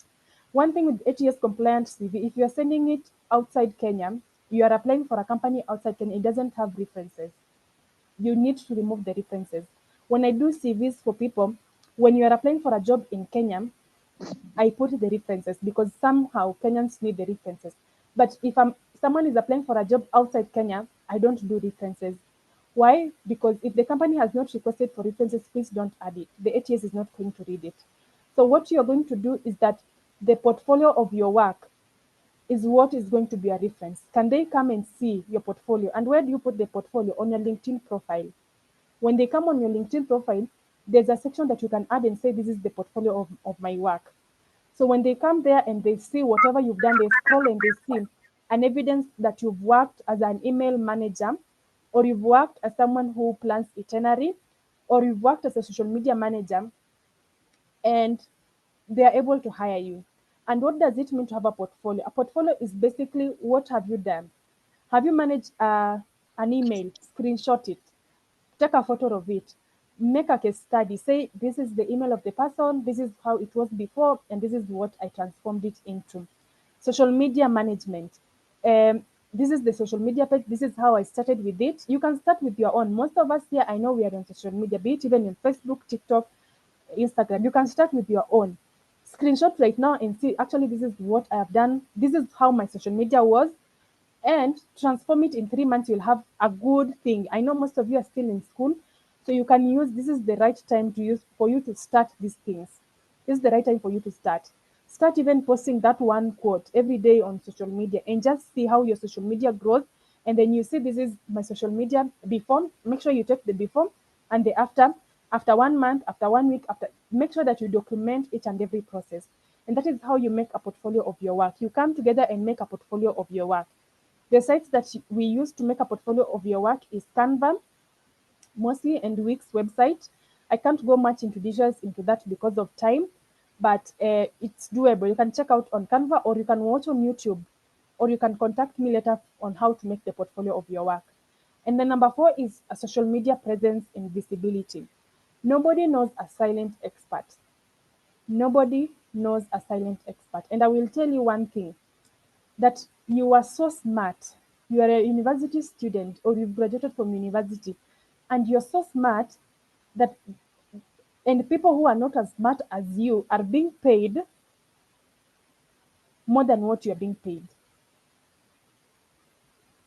Speaker 2: One thing with ATS compliant CV, if you're sending it outside Kenya, you are applying for a company outside Kenya, it doesn't have references. You need to remove the references. When I do CVs for people, when you are applying for a job in Kenya, I put the references because somehow Kenyans need the references. But if someone is applying for a job outside Kenya, I don't do references. Why? Because if the company has not requested for references, please don't add it. The ATS is not going to read it. So what you're going to do is that the portfolio of your work is what is going to be a reference. Can they come and see your portfolio? And where do you put the portfolio? On your LinkedIn profile. When they come on your LinkedIn profile, there's a section that you can add and say, this is the portfolio of my work. So when they come there and they see whatever you've done, they scroll and they see an evidence that you've worked as an email manager, or you've worked as someone who plans itinerary, or you've worked as a social media manager, and they are able to hire you. And what does it mean to have a portfolio? A portfolio is basically, what have you done? Have you managed an email? Screenshot it, take a photo of it, make a case study, say this is the email of the person, this is how it was before, and this is what I transformed it into. Social media management. This is the social media page. This is how I started with it. You can start with your own. Most of us here, I know we are on social media, be it even in Facebook, TikTok, Instagram. You can start with your own. Screenshot right now and see, actually, this is what I have done. This is how my social media was, and transform it in 3 months. You'll have a good thing. I know most of you are still in school, so you can use, this is the right time to use for you to start these things. This is the right time for you to start even posting that one quote every day on social media, and just see how your social media grows. And then you see, this is my social media before. Make sure you take the before and the after 1 month, after 1 week, after, make sure that you document each and every process. And that is how you make a portfolio of your work. You come together and make a portfolio of your work. The sites that we use to make a portfolio of your work is Canva, mostly, and Wix website. I can't go much into details into that because of time, but it's doable. You can check out on Canva, or you can watch on YouTube, or you can contact me later on how to make the portfolio of your work. And then number 4 is a social media presence and visibility. Nobody knows a silent expert. Nobody knows a silent expert. And I will tell you one thing, that you are so smart, you are a university student, or you've graduated from university, and you're so smart that, and people who are not as smart as you are being paid more than what you're being paid.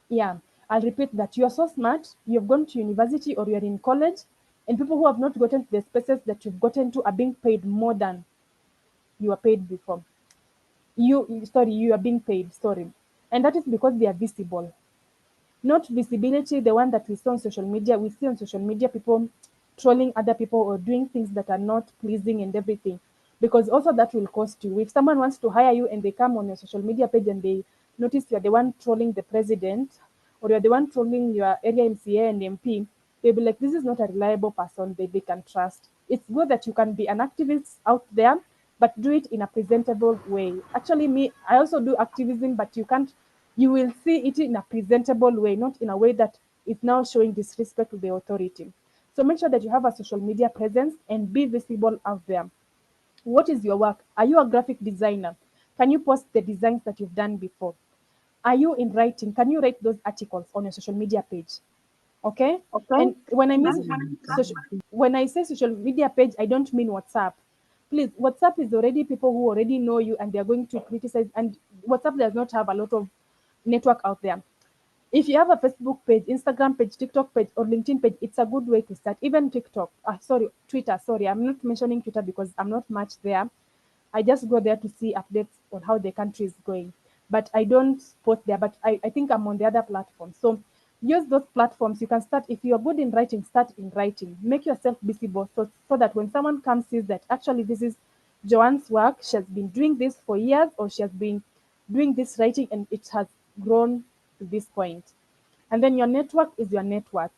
Speaker 2: Yeah, I'll repeat that. You are so smart, you've gone to university or you're in college, and people who have not gotten to the spaces that you've gotten to are being paid more than you were paid before. You are being paid, sorry. And that is because they are visible. Not visibility, the one that we saw on social media. We see on social media people trolling other people or doing things that are not pleasing and everything, because also that will cost you. If someone wants to hire you and they come on your social media page and they notice you're the one trolling the president, or you're the one trolling your area MCA and MP, they'll be like, this is not a reliable person that they can trust. It's good that you can be an activist out there, but do it in a presentable way. Actually, me, I also do activism, but you will see it in a presentable way, not in a way that is now showing disrespect to the authority. So make sure that you have a social media presence and be visible out there. What is your work? Are you a graphic designer? Can you post the designs that you've done before? Are you in writing? Can you write those articles on your social media page? Okay.
Speaker 1: Okay.
Speaker 2: And when I say social media page, I don't mean WhatsApp. Please, WhatsApp is already people who already know you and they're going to criticize. And WhatsApp does not have a lot of network out there. If you have a Facebook page, Instagram page, TikTok page, or LinkedIn page, it's a good way to start. Even TikTok, Twitter. Sorry, I'm not mentioning Twitter because I'm not much there. I just go there to see updates on how the country is going. But I don't post there. But I think I'm on the other platform. So use those platforms. You can start. If you're good in writing, start in writing. Make yourself visible so that when someone comes, sees that actually this is Joan's work. She has been doing this for years, or she has been doing this writing and it has grown to this point. And then your network is your network.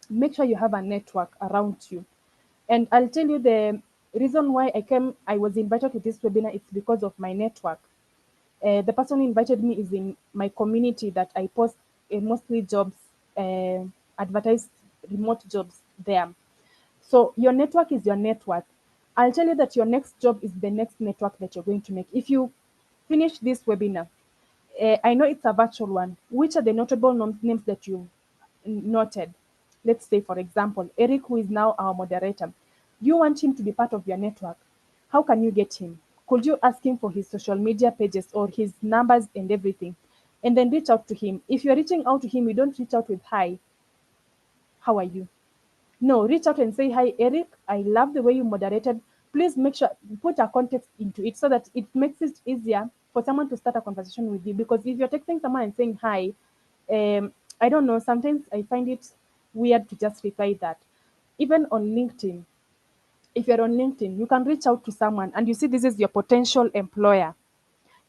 Speaker 2: Make sure you have a network around you. And I'll tell you the reason why I was invited to this webinar. It's because of my network. The person who invited me is in my community that I post mostly jobs, advertised remote jobs there. So your network is your network. I'll tell you that your next job is the next network that you're going to make. If you finish this webinar, I know it's a virtual one. Which are the notable names that you noted? Let's say, for example, Eric, who is now our moderator. Do you want him to be part of your network? How can you get him? Could you ask him for his social media pages or his numbers and everything? And then reach out to him. If you're reaching out to him, you don't reach out with hi, how are you? No, reach out and say, hi, Eric, I love the way you moderated. Please make sure, put a context into it so that it makes it easier for someone to start a conversation with you. Because if you're texting someone and saying hi, I don't know, sometimes I find it weird to just reply that. Even on LinkedIn, if you're on LinkedIn, you can reach out to someone and you see this is your potential employer.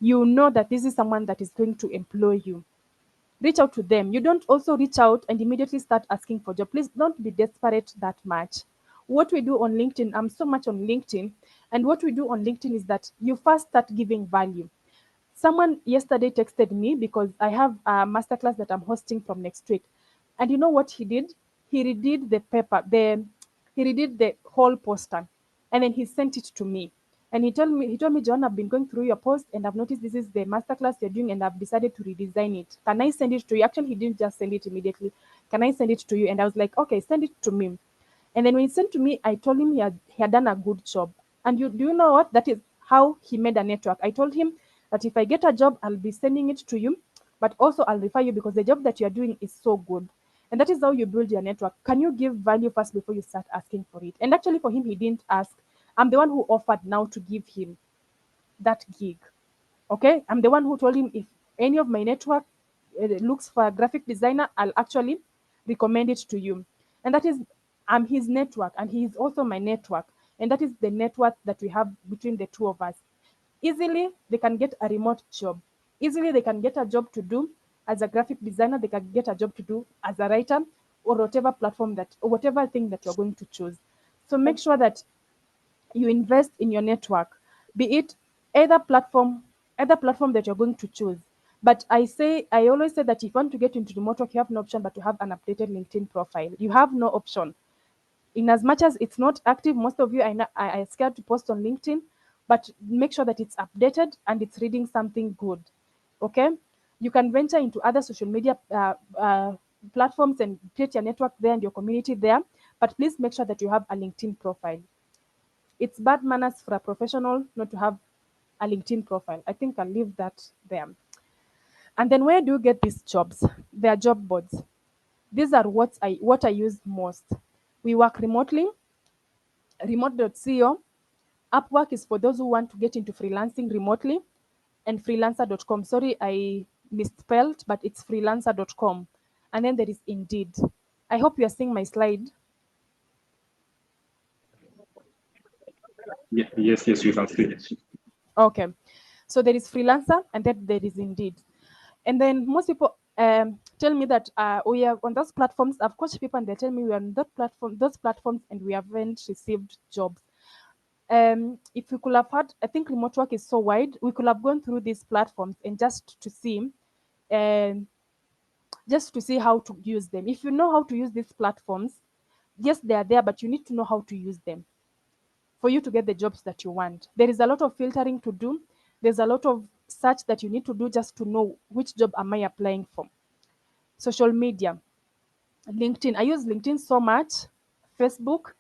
Speaker 2: You know that this is someone that is going to employ you. Reach out to them. You don't also reach out and immediately start asking for job. Please don't be desperate that much. What we do on LinkedIn, I'm so much on LinkedIn, and what we do on LinkedIn is that you first start giving value. Someone yesterday texted me because I have a masterclass that I'm hosting from next week. And you know what he did? He redid the paper, he redid the whole poster, and then he sent it to me. And he told me, John, I've been going through your post and I've noticed this is the masterclass you're doing and I've decided to redesign it. Can I send it to you? Actually, he didn't just send it immediately. Can I send it to you? And I was like, okay, send it to me. And then when he sent to me, I told him he had done a good job. And you do you know what? That is how he made a network. I told him that if I get a job, I'll be sending it to you, but also I'll refer you because the job that you're doing is so good. And that is how you build your network. Can you give value first before you start asking for it? And actually, for him, he didn't ask. I'm the one who offered now to give him that gig. Okay, I'm the one who told him if any of my network looks for a graphic designer, I'll actually recommend it to you. And that is, I'm his network and he is also my network. And that is the network that we have between the two of us. Easily they can get a remote job. Easily they can get a job to do as a graphic designer. They can get a job to do as a writer, or whatever platform that, or whatever thing that you're going to choose. So make sure that you invest in your network, be it either platform, either platform that you're going to choose. But I always say that if you want to get into remote work, you have no option but to have an updated LinkedIn profile. You have no option. In as much as it's not active, most of you are scared to post on LinkedIn, but make sure that it's updated and it's reading something good. Okay, you can venture into other social media platforms and create your network there and your community there, but please make sure that you have a LinkedIn profile. It's bad manners for a professional not to have a LinkedIn profile. I think I'll leave that there. And then where do you get these jobs? They are job boards. These are what I use most. We work remotely, remote.co. Upwork is for those who want to get into freelancing remotely, and freelancer.com. Sorry, I misspelled, but it's freelancer.com. And then there is Indeed. I hope you are seeing my slide.
Speaker 1: Yes, you can see it.
Speaker 2: Okay. So there is freelancer and then there is Indeed. And then most people tell me that we are on those platforms. I've coached people and they tell me we are on those platforms and we haven't received jobs. If we could have had, I think remote work is so wide, we could have gone through these platforms and um, just to see how to use them. If you know how to use these platforms, yes, they are there, but you need to know how to use them for you to get the jobs that you want. There is a lot of filtering to do. There's a lot of search that you need to do just to know which job am I applying for. Social media, LinkedIn. I use LinkedIn so much, Facebook,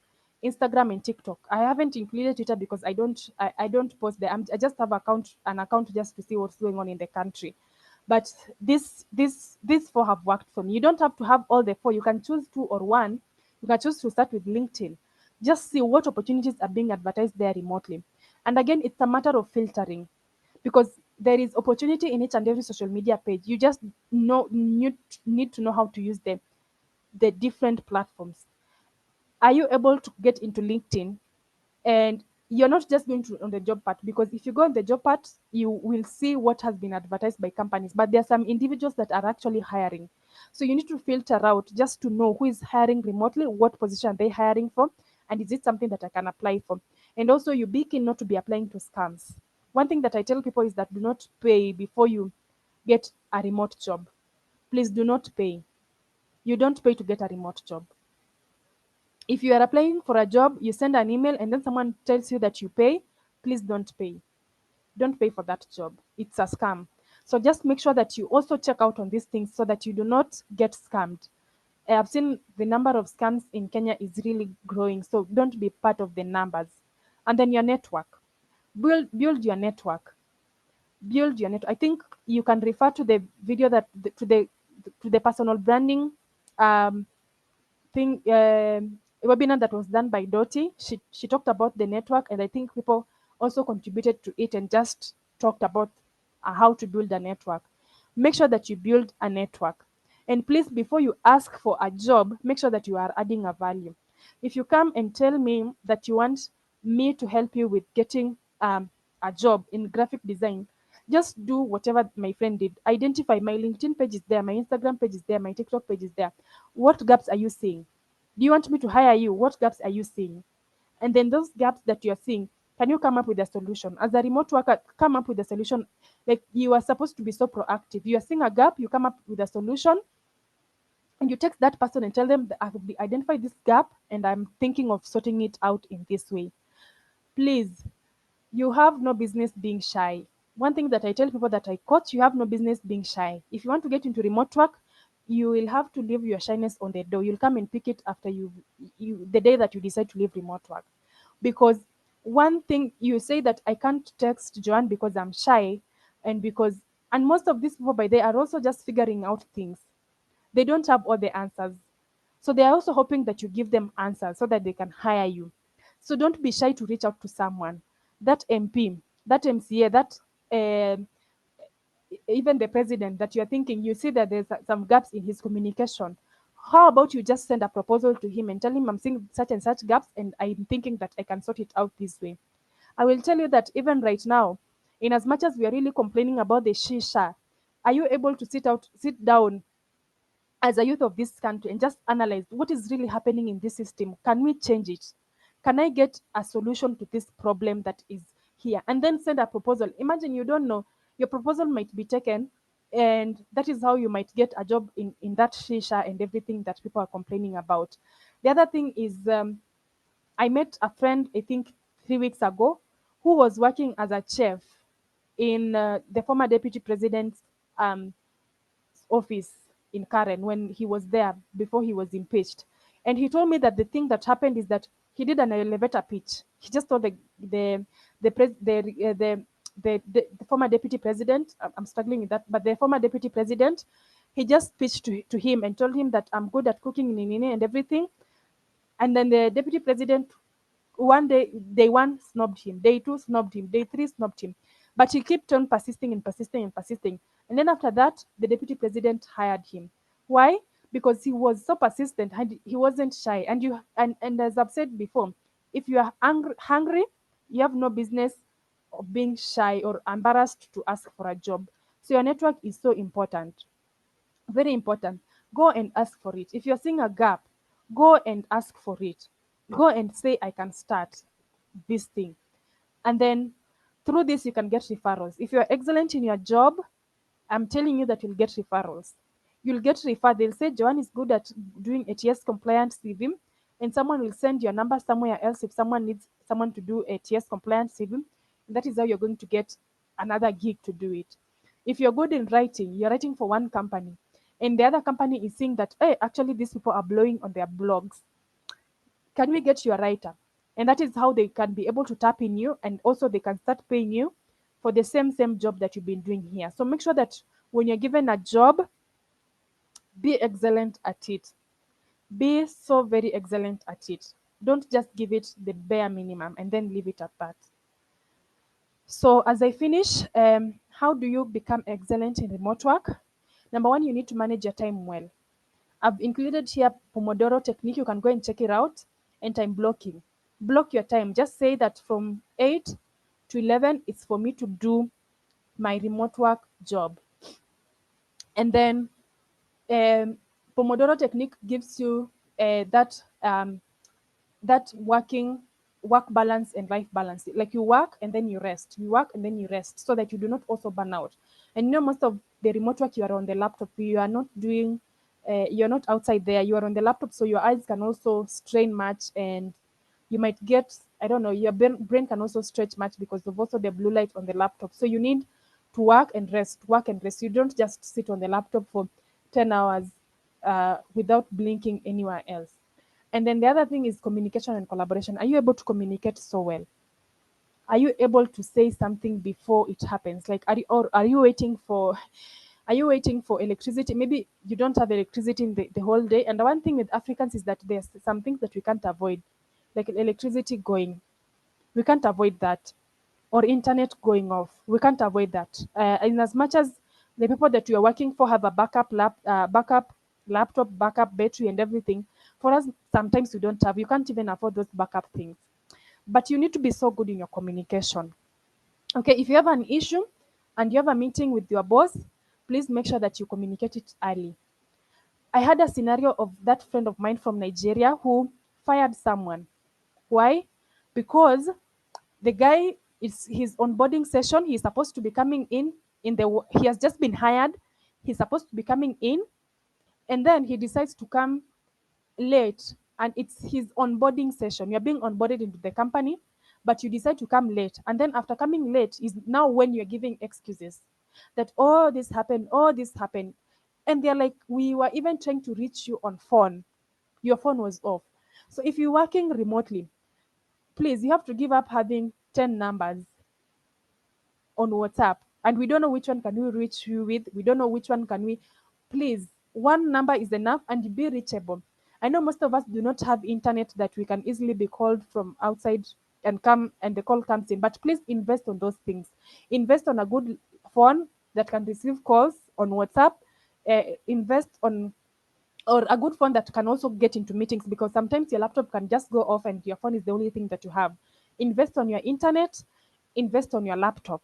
Speaker 2: Instagram, and TikTok. I haven't included Twitter because I don't post there. I just have an account just to see what's going on in the country. But these four have worked for me. You don't have to have all the four. You can choose two or one. You can choose to start with LinkedIn. Just see what opportunities are being advertised there remotely. And again, it's a matter of filtering because there is opportunity in each and every social media page. You just need to know how to use the different platforms. Are you able to get into LinkedIn? And you're not just going to on the job part, because if you go on the job part, you will see what has been advertised by companies. But there are some individuals that are actually hiring. So you need to filter out just to know who is hiring remotely, what position are they hiring for, and is it something that I can apply for? And also you be keen not to be applying to scams. One thing that I tell people is that do not pay before you get a remote job. Please do not pay. You don't pay to get a remote job. If you are applying for a job, you send an email and then someone tells you that you pay, please don't pay. Don't pay for that job. It's a scam. So just make sure that you also check out on these things so that you do not get scammed. I have seen the number of scams in Kenya is really growing, so don't be part of the numbers. And then your network. Build your network. Build your network. I think you can refer to the video to the personal branding um, thing webinar that was done by Dottie. She talked about the network, and I think people also contributed to it and just talked about how to build a network. Make sure that you build a network, and please, before you ask for a job, make sure that you are adding a value. If you come and tell me that you want me to help you with getting a job in graphic design, just do whatever my friend did. Identify my LinkedIn page is there, my Instagram page is there, my TikTok page is there. What gaps are you seeing? Do you want me to hire you? What gaps are you seeing? And then those gaps that you're seeing, can you come up with a solution? As a remote worker, come up with a solution. Like, you are supposed to be so proactive. You are seeing a gap, you come up with a solution, and you text that person and tell them that I've identified this gap and I'm thinking of sorting it out in this way. Please, you have no business being shy. One thing that I tell people that I coach, you have no business being shy. If you want to get into remote work, you will have to leave your shyness on the door. You'll come and pick it after the day that you decide to leave remote work. Because one thing, you say that I can't text Joan because I'm shy, and most of these people by they are also just figuring out things. They don't have all the answers. So they are also hoping that you give them answers so that they can hire you. So don't be shy to reach out to someone. That MP, that MCA, that um even the president that you're thinking, you see that there's some gaps in his communication. How about you just send a proposal to him and tell him, I'm seeing such and such gaps and I'm thinking that I can sort it out this way. I will tell you that even right now, in as much as we are really complaining about the shisha, are you able to sit down as a youth of this country and just analyze what is really happening in this system? Can we change it? Can I get a solution to this problem that is here? And then send a proposal. Imagine, you don't know, your proposal might be taken, and that is how you might get a job in that shisha and everything that people are complaining about. The other thing is, I met a friend, I think 3 weeks ago, who was working as a chef in the former deputy president's um, office in Karen when he was there before he was impeached. And he told me that the thing that happened is that he did an elevator pitch. He just told the pres, the former deputy president. I'm struggling with that, but the former deputy president, he just pitched to him and told him that I'm good at cooking and everything. And then the deputy president, one day one snubbed him, day two snubbed him, day three snubbed him. But he kept on persisting and persisting and persisting. And then after that, the deputy president hired him. Why? Because he was so persistent and he wasn't shy. And as I've said before, if you are hungry, you have no business of being shy or embarrassed to ask for a job. So your network is so important. Very important. Go and ask for it. If you're seeing a gap, go and ask for it. Go and say, I can start this thing. And then through this, you can get referrals. If you're excellent in your job, I'm telling you that you'll get referrals. You'll get referred. They'll say, Joan is good at doing ATS compliant CV, and someone will send your number somewhere else if someone needs someone to do ATS compliant CV. That is how you're going to get another gig to do it. If you're good in writing, you're writing for one company, and the other company is seeing that, hey, actually, these people are blowing on their blogs. Can we get you a writer? And that is how they can be able to tap in you, and also they can start paying you for the same job that you've been doing here. So make sure that when you're given a job, be excellent at it. Be so very excellent at it. Don't just give it the bare minimum and then leave it at that. So as I finish, how do you become excellent in remote work? Number one, you need to manage your time well. I've included here Pomodoro technique. You can go and check it out. And time blocking. Block your time. Just say that from 8 to 11, it's for me to do my remote work job. And then Pomodoro technique gives you that work balance and life balance. Like, you work and then you rest, you work and then you rest, so that you do not also burn out. And most of the remote work, you are on the laptop, you are not doing you're not outside there, you are on the laptop, so your eyes can also strain much, and you might get, I don't know, your brain can also stretch much because of also the blue light on the laptop. So you need to work and rest, work and rest. You don't just sit on the laptop for 10 hours without blinking anywhere else. And then the other thing is communication and collaboration. Are you able to communicate so well? Are you able to say something before it happens? Like, are you waiting for, are you waiting for electricity? Maybe you don't have electricity in the whole day. And the one thing with Africans is that there's some things that we can't avoid, like electricity going. We can't avoid that, or internet going off. We can't avoid that. In as much as the people that you are working for have a backup laptop, backup battery, and everything, for us sometimes we don't have. You can't even afford those backup things. But you need to be so good in your communication. Okay, if you have an issue and you have a meeting with your boss, please make sure that you communicate it early. I had a scenario of that friend of mine from Nigeria who fired someone. Why? Because the guy is his onboarding session. He's supposed to be coming in the. He has just been hired. He's supposed to be coming in, and then he decides to come late, and it's his onboarding session. You're being onboarded into the company, but you decide to come late. And then after coming late is now when you're giving excuses that, oh, this happened, oh, this happened. And they're like, we were even trying to reach you on phone. Your phone was off. So if you're working remotely, please, you have to give up having 10 numbers on WhatsApp, and we don't know which one can we reach you with. We don't know which one can we. Please, one number is enough and be reachable. I know most of us do not have internet that we can easily be called from outside and come and the call comes in. But please invest on those things. Invest on a good phone that can receive calls on WhatsApp. Invest on or a good phone that can also get into meetings, because sometimes your laptop can just go off and your phone is the only thing that you have. Invest on your internet, invest on your laptop.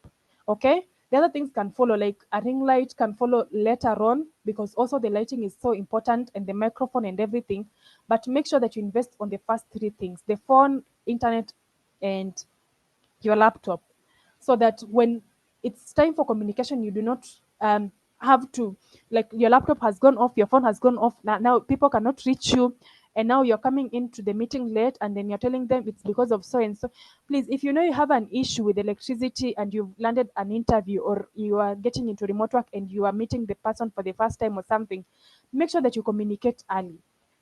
Speaker 2: Okay, the other things can follow, like a ring light can follow later on, because also the lighting is so important, and the microphone and everything. But make sure that you invest on the first three things: the phone, internet, and your laptop, so that when it's time for communication, you do not have to, like, your laptop has gone off, your phone has gone off, now people cannot reach you, and now you're coming into the meeting late, and then you're telling them it's because of so and so. Please, if you know you have an issue with electricity and you've landed an interview, or you are getting into remote work and you are meeting the person for the first time or something, make sure that you communicate early.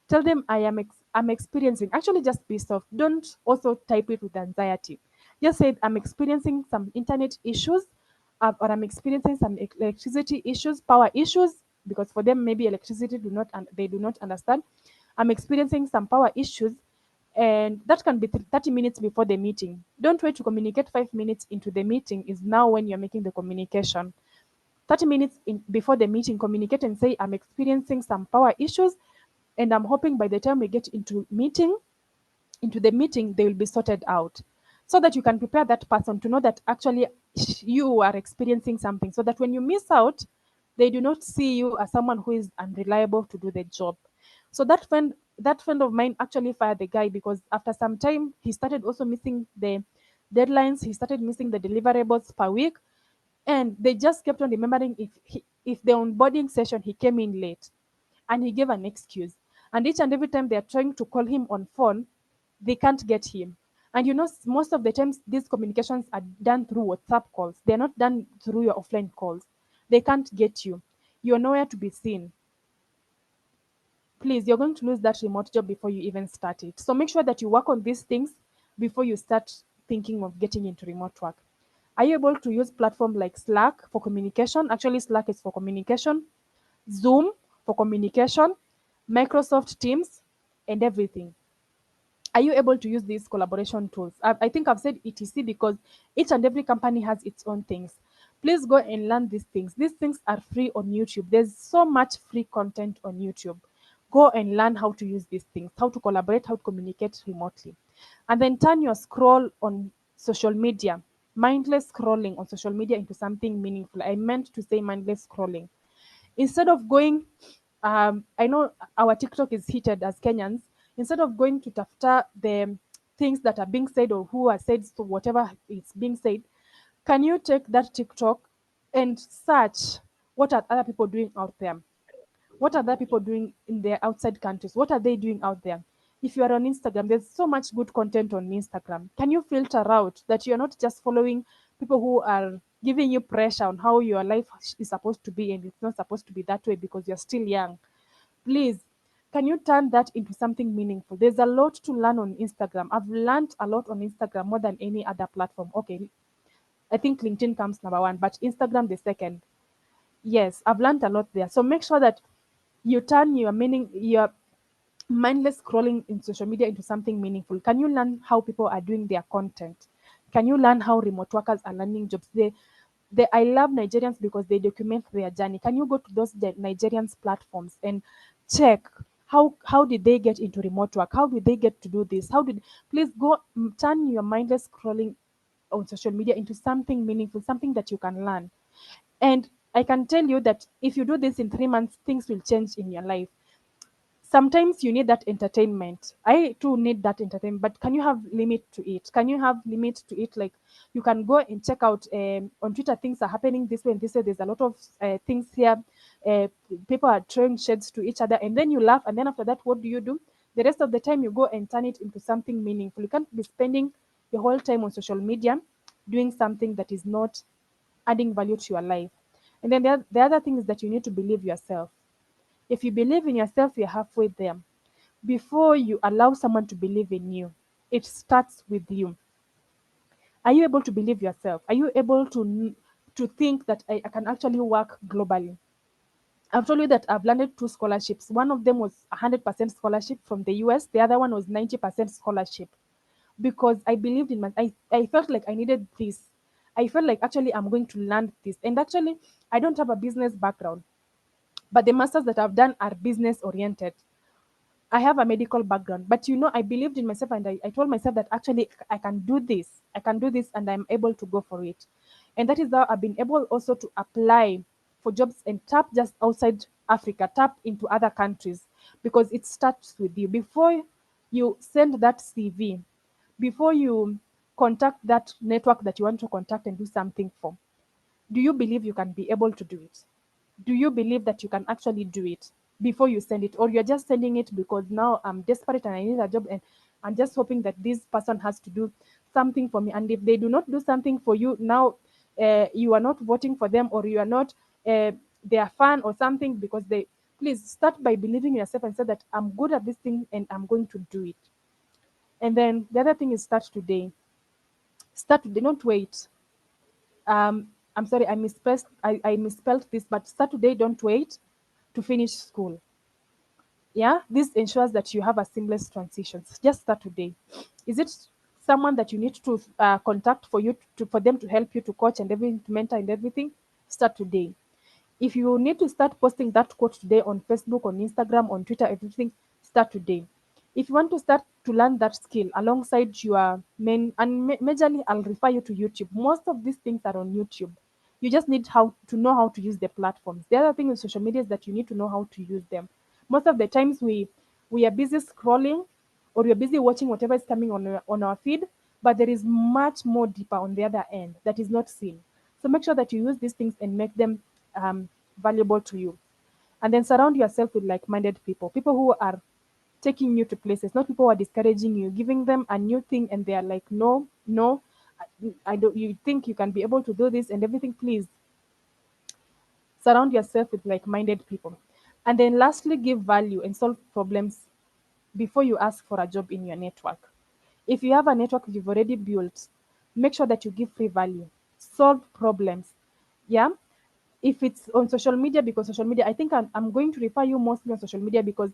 Speaker 2: Tell them, I'm experiencing. Actually, just be soft. Don't also type it with anxiety. Just say, I'm experiencing some internet issues, or I'm experiencing some electricity issues, power issues, because for them maybe electricity do not they do not understand. I'm experiencing some power issues, and that can be 30 minutes before the meeting. Don't wait to communicate 5 minutes into the meeting. Is now when you're making the communication. 30 minutes before the meeting, communicate and say, I'm experiencing some power issues, and I'm hoping by the time we get into the meeting, they will be sorted out, so that you can prepare that person to know that actually you are experiencing something, so that when you miss out, they do not see you as someone who is unreliable to do the job. So that friend of mine actually fired the guy, because after some time he started also missing the deadlines, he started missing the deliverables per week, and they just kept on remembering if the onboarding session he came in late, and he gave an excuse. And each and every time they are trying to call him on phone, they can't get him. And you know, most of the times these communications are done through WhatsApp calls. They're not done through your offline calls. They can't get you. You're nowhere to be seen. Please, you're going to lose that remote job before you even start it. So make sure that you work on these things before you start thinking of getting into remote work. Are you able to use platform like Slack for communication? Actually, Slack is for communication, Zoom for communication, Microsoft Teams, and everything. Are you able to use these collaboration tools? I think I've said etc, because each and every company has its own things. Please go and learn these things. These things are free on YouTube. There's so much free content on YouTube. Go and learn how to use these things, how to collaborate, how to communicate remotely. And then turn your scroll on social media, mindless scrolling on social media, into something meaningful. I meant to say mindless scrolling. Instead of going, I know our TikTok is heated as Kenyans. Instead of going to tafuta the things that are being said, or who are said, so whatever is being said, can you take that TikTok and search what are other people doing out there? What are other people doing in their outside countries? What are they doing out there? If you are on Instagram, there's so much good content on Instagram. Can you filter out that you're not just following people who are giving you pressure on how your life is supposed to be, and it's not supposed to be that way because you're still young? Please Can you turn that into something meaningful? There's a lot to learn on Instagram. I've learned a lot on Instagram more than any other platform. Okay, I think LinkedIn comes number one, but Instagram the second. Yes, I've learned a lot there. So make sure that you turn your mindless scrolling in social media into something meaningful. Can you learn how people are doing their content? Can you learn how remote workers are learning jobs? I love Nigerians because they document their journey. Can you go to those Nigerians platforms and check how did they get into remote work? How did they get to do this? Please go, turn your mindless scrolling on social media into something meaningful, something that you can learn. And I can tell you that if you do this in 3 months, things will change in your life. Sometimes you need that entertainment. I too need that entertainment, but can you have limit to it? Can you have limit to it? Like, you can go and check out on Twitter, things are happening this way and this way. There's a lot of things here. Uh, People are throwing shades to each other, and then you laugh. And then after that, what do? The rest of the time, you go and turn it into something meaningful. You can't be spending the whole time on social media doing something that is not adding value to your life. And then the other thing is that you need to believe yourself. If you believe in yourself, you're halfway there. Before you allow someone to believe in you, it starts with you. Are you able to believe yourself? Are you able to think that I can actually work globally? I've told you that I've landed two scholarships. One of them was 100% scholarship from the US. The other one was 90% scholarship because I believed in I felt like I needed this. I felt like actually I'm going to learn this. And actually, I don't have a business background, but the masters that I've done are business oriented. I have a medical background, but I believed in myself, and I told myself that actually I can do this. I can do this, and I'm able to go for it. And that is how I've been able also to apply for jobs and tap just outside Africa, tap into other countries, because it starts with you. Before you send that CV, before you contact that network that you want to contact and do something for, do you believe you can be able to do it? Do you believe that you can actually do it before you send it? Or you're just sending it because now I'm desperate and I need a job, and I'm just hoping that this person has to do something for me. And if they do not do something for you, now you are not voting for them, or you are not their fan or something, because they please start by believing in yourself and say that I'm good at this thing and I'm going to do it. And then the other thing is start today. Start today, don't wait. I'm sorry, I misspelled this, but start today, don't wait to finish school. Yeah, this ensures that you have a seamless transition. Just start today. Is it someone that you need to contact for them to help you, to coach and everything, to mentor and everything? Start today. If you need to start posting that quote today on Facebook, on Instagram, on Twitter, everything, start today. If you want to start to learn that skill alongside your main, and majorly, I'll refer you to YouTube. Most of these things are on YouTube. You just need how to know how to use the platforms. The other thing with social media is that you need to know how to use them. Most of the times we are busy scrolling, or we're busy watching whatever is coming on our feed, but there is much more deeper on the other end that is not seen. So make sure that you use these things and make them valuable to you. And then surround yourself with like-minded people who are taking you to places, not people who are discouraging you, giving them a new thing, and they are like, no, no, I don't. You think you can be able to do this and everything? Please surround yourself with like-minded people. And then lastly, give value and solve problems before you ask for a job in your network. If you have a network you've already built, make sure that you give free value, solve problems. Yeah. If it's on social media, because social media, I think I'm going to refer you mostly on social media, because,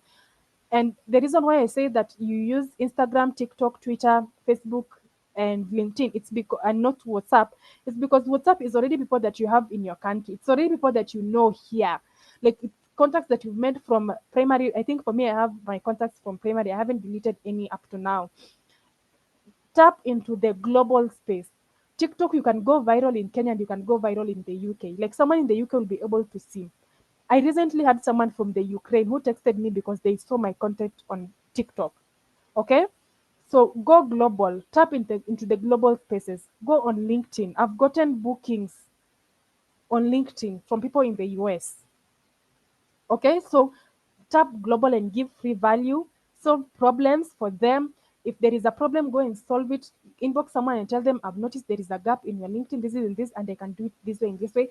Speaker 2: and the reason why I say that you use Instagram, TikTok, Twitter, Facebook, and LinkedIn, it's because, and not WhatsApp, it's because WhatsApp is already people that you have in your country. It's already people that you know here. Like, it's contacts that you've made from primary. I think for me, I have my contacts from primary. I haven't deleted any up to now. Tap into the global space. TikTok, you can go viral in Kenya and you can go viral in the UK. Like, someone in the UK will be able to see. I recently had someone from the Ukraine who texted me because they saw my content on TikTok. Okay? So go global, tap into the global spaces. Go on LinkedIn. I've gotten bookings on LinkedIn from people in the US. Okay, so tap global and give free value, solve problems for them. If there is a problem, go and solve it. Inbox someone and tell them, I've noticed there is a gap in your LinkedIn, this is in this, and I can do it this way and this way.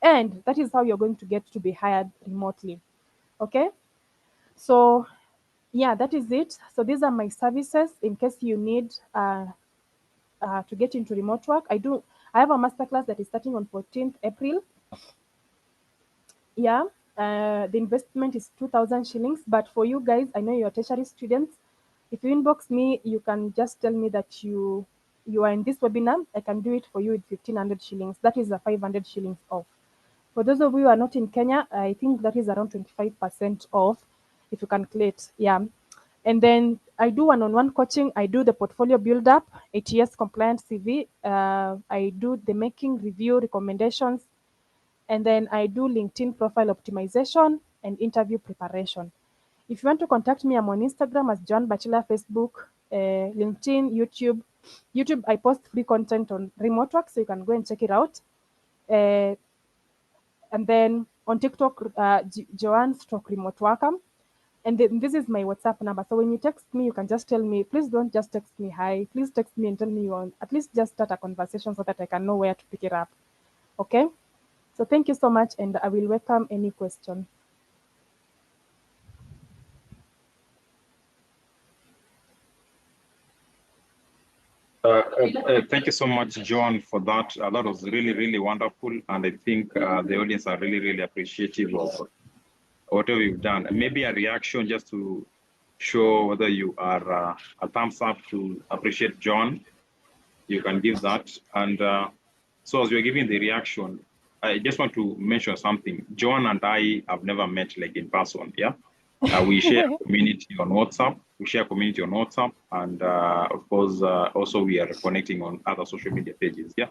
Speaker 2: And that is how you're going to get to be hired remotely. Okay, so Yeah, that is it. So these are my services in case you need to get into remote work. I have a masterclass that is starting on 14th April. Yeah, the investment is 2,000 shillings. But for you guys, I know you're tertiary students. If you inbox me, you can just tell me that you are in this webinar. I can do it for you with 1,500 shillings. That is a 500 shillings off. For those of you who are not in Kenya, I think that is around 25% off if you calculate. Yeah. And then I do one-on-one coaching. I do the portfolio build-up, ATS compliant CV. I do the making, review, recommendations, and then I do LinkedIn profile optimization and interview preparation. If you want to contact me, I'm on Instagram as Joan Batila, Facebook, LinkedIn, YouTube. YouTube, I post free content on remote work, so you can go and check it out. And then on TikTok, Joan stroke remote worker. And then this is my WhatsApp number. So when you text me, you can just tell me, please don't just text me hi. Please text me and tell me you want, at least just start a conversation so that I can know where to pick it up. Okay? So thank you so much, and I will welcome any question.
Speaker 1: Thank you so much, Joan, for that. That was really, really wonderful. And I think the audience are really, really appreciative of whatever you've done. And maybe a reaction just to show whether you are a thumbs up to appreciate Joan. You can give that. And so as we're giving the reaction, I just want to mention something. Joan and I have never met like in person, yeah? We share community on WhatsApp. We share community on WhatsApp. And of course, also we are connecting on other social media pages, yeah?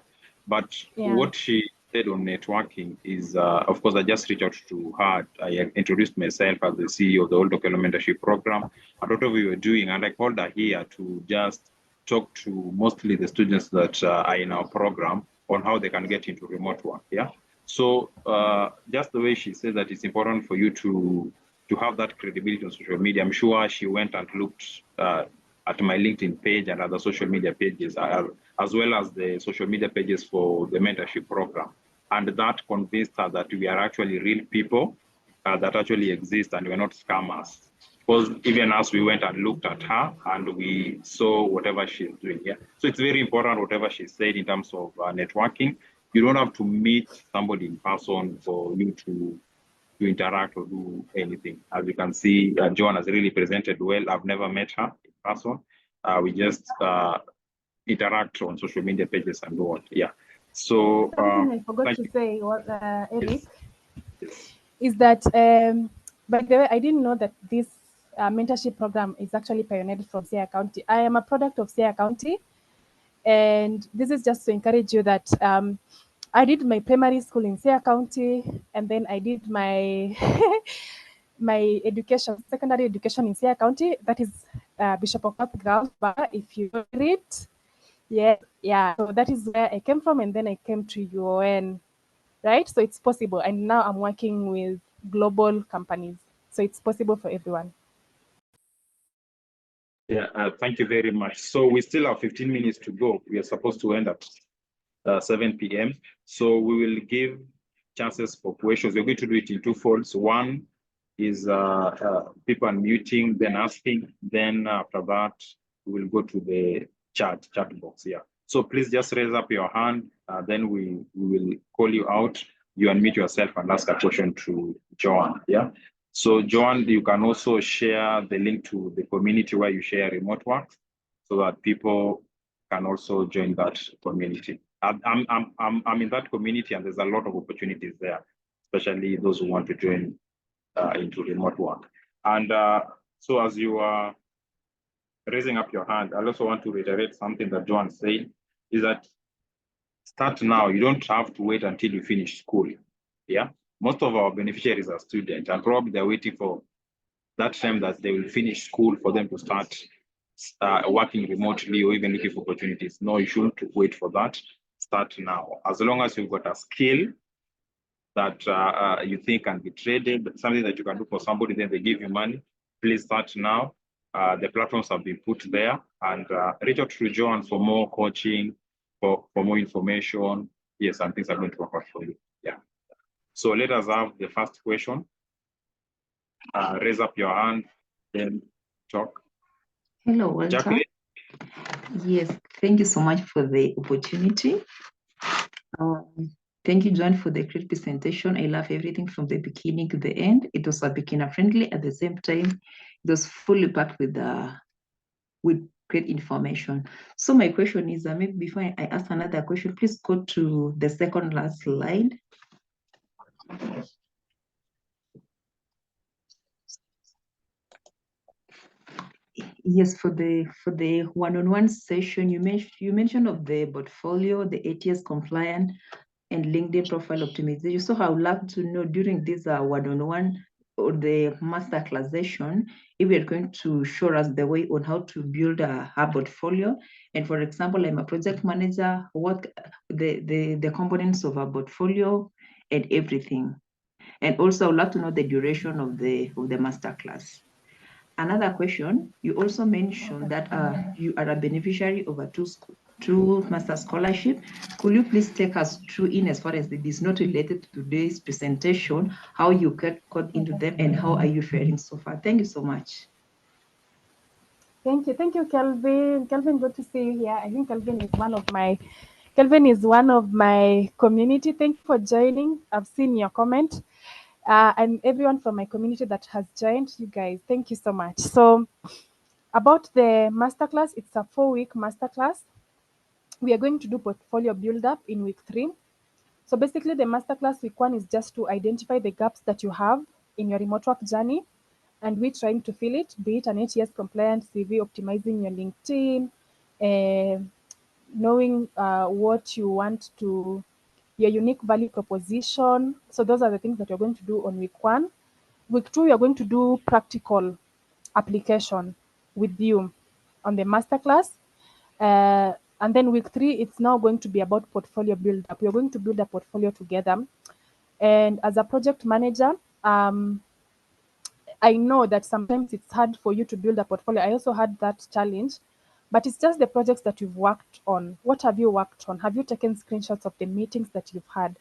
Speaker 1: But what she said on networking is, of course, I just reached out to her. I introduced myself as the CEO of the Old Document Mentorship Program and whatever we were doing. And I called her here to just talk to mostly the students that are in our program on how they can get into remote work. Yeah. So just the way she said that it's important for you to have that credibility on social media. I'm sure she went and looked at my LinkedIn page and other social media pages, as well as the social media pages for the mentorship program. And that convinced her that we are actually real people that actually exist and we're not scammers. Because even as we went and looked at her and we saw whatever she's doing here. So it's very important, whatever she said in terms of networking. You don't have to meet somebody in person for you to interact or do anything. As you can see, Joan has really presented well. I've never met her in person. We just interact on social media pages and what. Yeah. So
Speaker 2: something I forgot to say, Eric,
Speaker 1: yes.
Speaker 2: is that by the way, I didn't know that this mentorship program is actually pioneered from Siaya County. I am a product of Siaya County, and this is just to encourage you that I did my primary school in Siaya County, and then I did my my secondary education in Siaya County. That is Bishop Okoth Girls Bar, if you read. Yeah. So that is where I came from, and then I came to UN, right? So it's possible. And now I'm working with global companies. So it's possible for everyone.
Speaker 1: Yeah, thank you very much. So we still have 15 minutes to go. We are supposed to end at 7 p.m. So we will give chances for questions. We're going to do it in two folds. One is people unmuting, then asking. Then after that, we will go to the chat box here. So please just raise up your hand. Then we will call you out. You unmute yourself and ask a question to Joan. Yeah. So Joan, you can also share the link to the community where you share remote work so that people can also join that community. I'm in that community and there's a lot of opportunities there, especially those who want to join into remote work. And so as you are raising up your hand, I also want to reiterate something that Joan said, is that start now. You don't have to wait until you finish school. Yeah. Most of our beneficiaries are students and probably they're waiting for that time that they will finish school for them to start working remotely or even looking for opportunities. No, you shouldn't wait for that. Start now. As long as you've got a skill that you think can be traded, something that you can do for somebody, then they give you money, please start now. The platforms have been put there, and reach out to Joan for more coaching, for more information. Yes, and things are going to work out for you. Yeah. So let us have the first question. Raise up your hand, then talk.
Speaker 3: Hello, Walter.
Speaker 1: Jacqueline?
Speaker 3: Yes, thank you so much for the opportunity. Thank you, Joan, for the great presentation. I love everything from the beginning to the end. It was a beginner friendly. At the same time, it was fully packed with great information. So my question is, maybe before I ask another question, please go to the second last slide. Yes, for the one-on-one session, you mentioned of the portfolio, the ATS compliant, and LinkedIn profile optimization. So I would love to know during this one-on-one or the masterclass session, if you're going to show us the way on how to build a portfolio. And for example, I'm a project manager, what the components of a portfolio and everything. And also I would love to know the duration of the masterclass. Another question, you also mentioned that you are a beneficiary of a two master scholarship. Could you please take us through, in as far as it is not related to today's presentation, how you got into them and how are you faring so far? Thank you so much.
Speaker 2: Thank you, Kelvin. Kelvin, good to see you here. I think Kelvin is one of my community. Thank you for joining. I've seen your comment. And everyone from my community that has joined, you guys, thank you so much. So about the masterclass, it's a 4-week masterclass. We are going to do portfolio build up in week 3. So basically the masterclass week 1 is just to identify the gaps that you have in your remote work journey, and we're trying to fill it, be it an ATS compliant CV, optimizing your LinkedIn, knowing what you want to, your unique value proposition. So those are the things that you're going to do on week 1. Week 2, you're going to do practical application with you on the masterclass. And then week 3, it's now going to be about portfolio build up. We're going to build a portfolio together. And as a project manager, I know that sometimes it's hard for you to build a portfolio. I also had that challenge, but it's just the projects that you've worked on. What have you worked on? Have you taken screenshots of the meetings that you've had?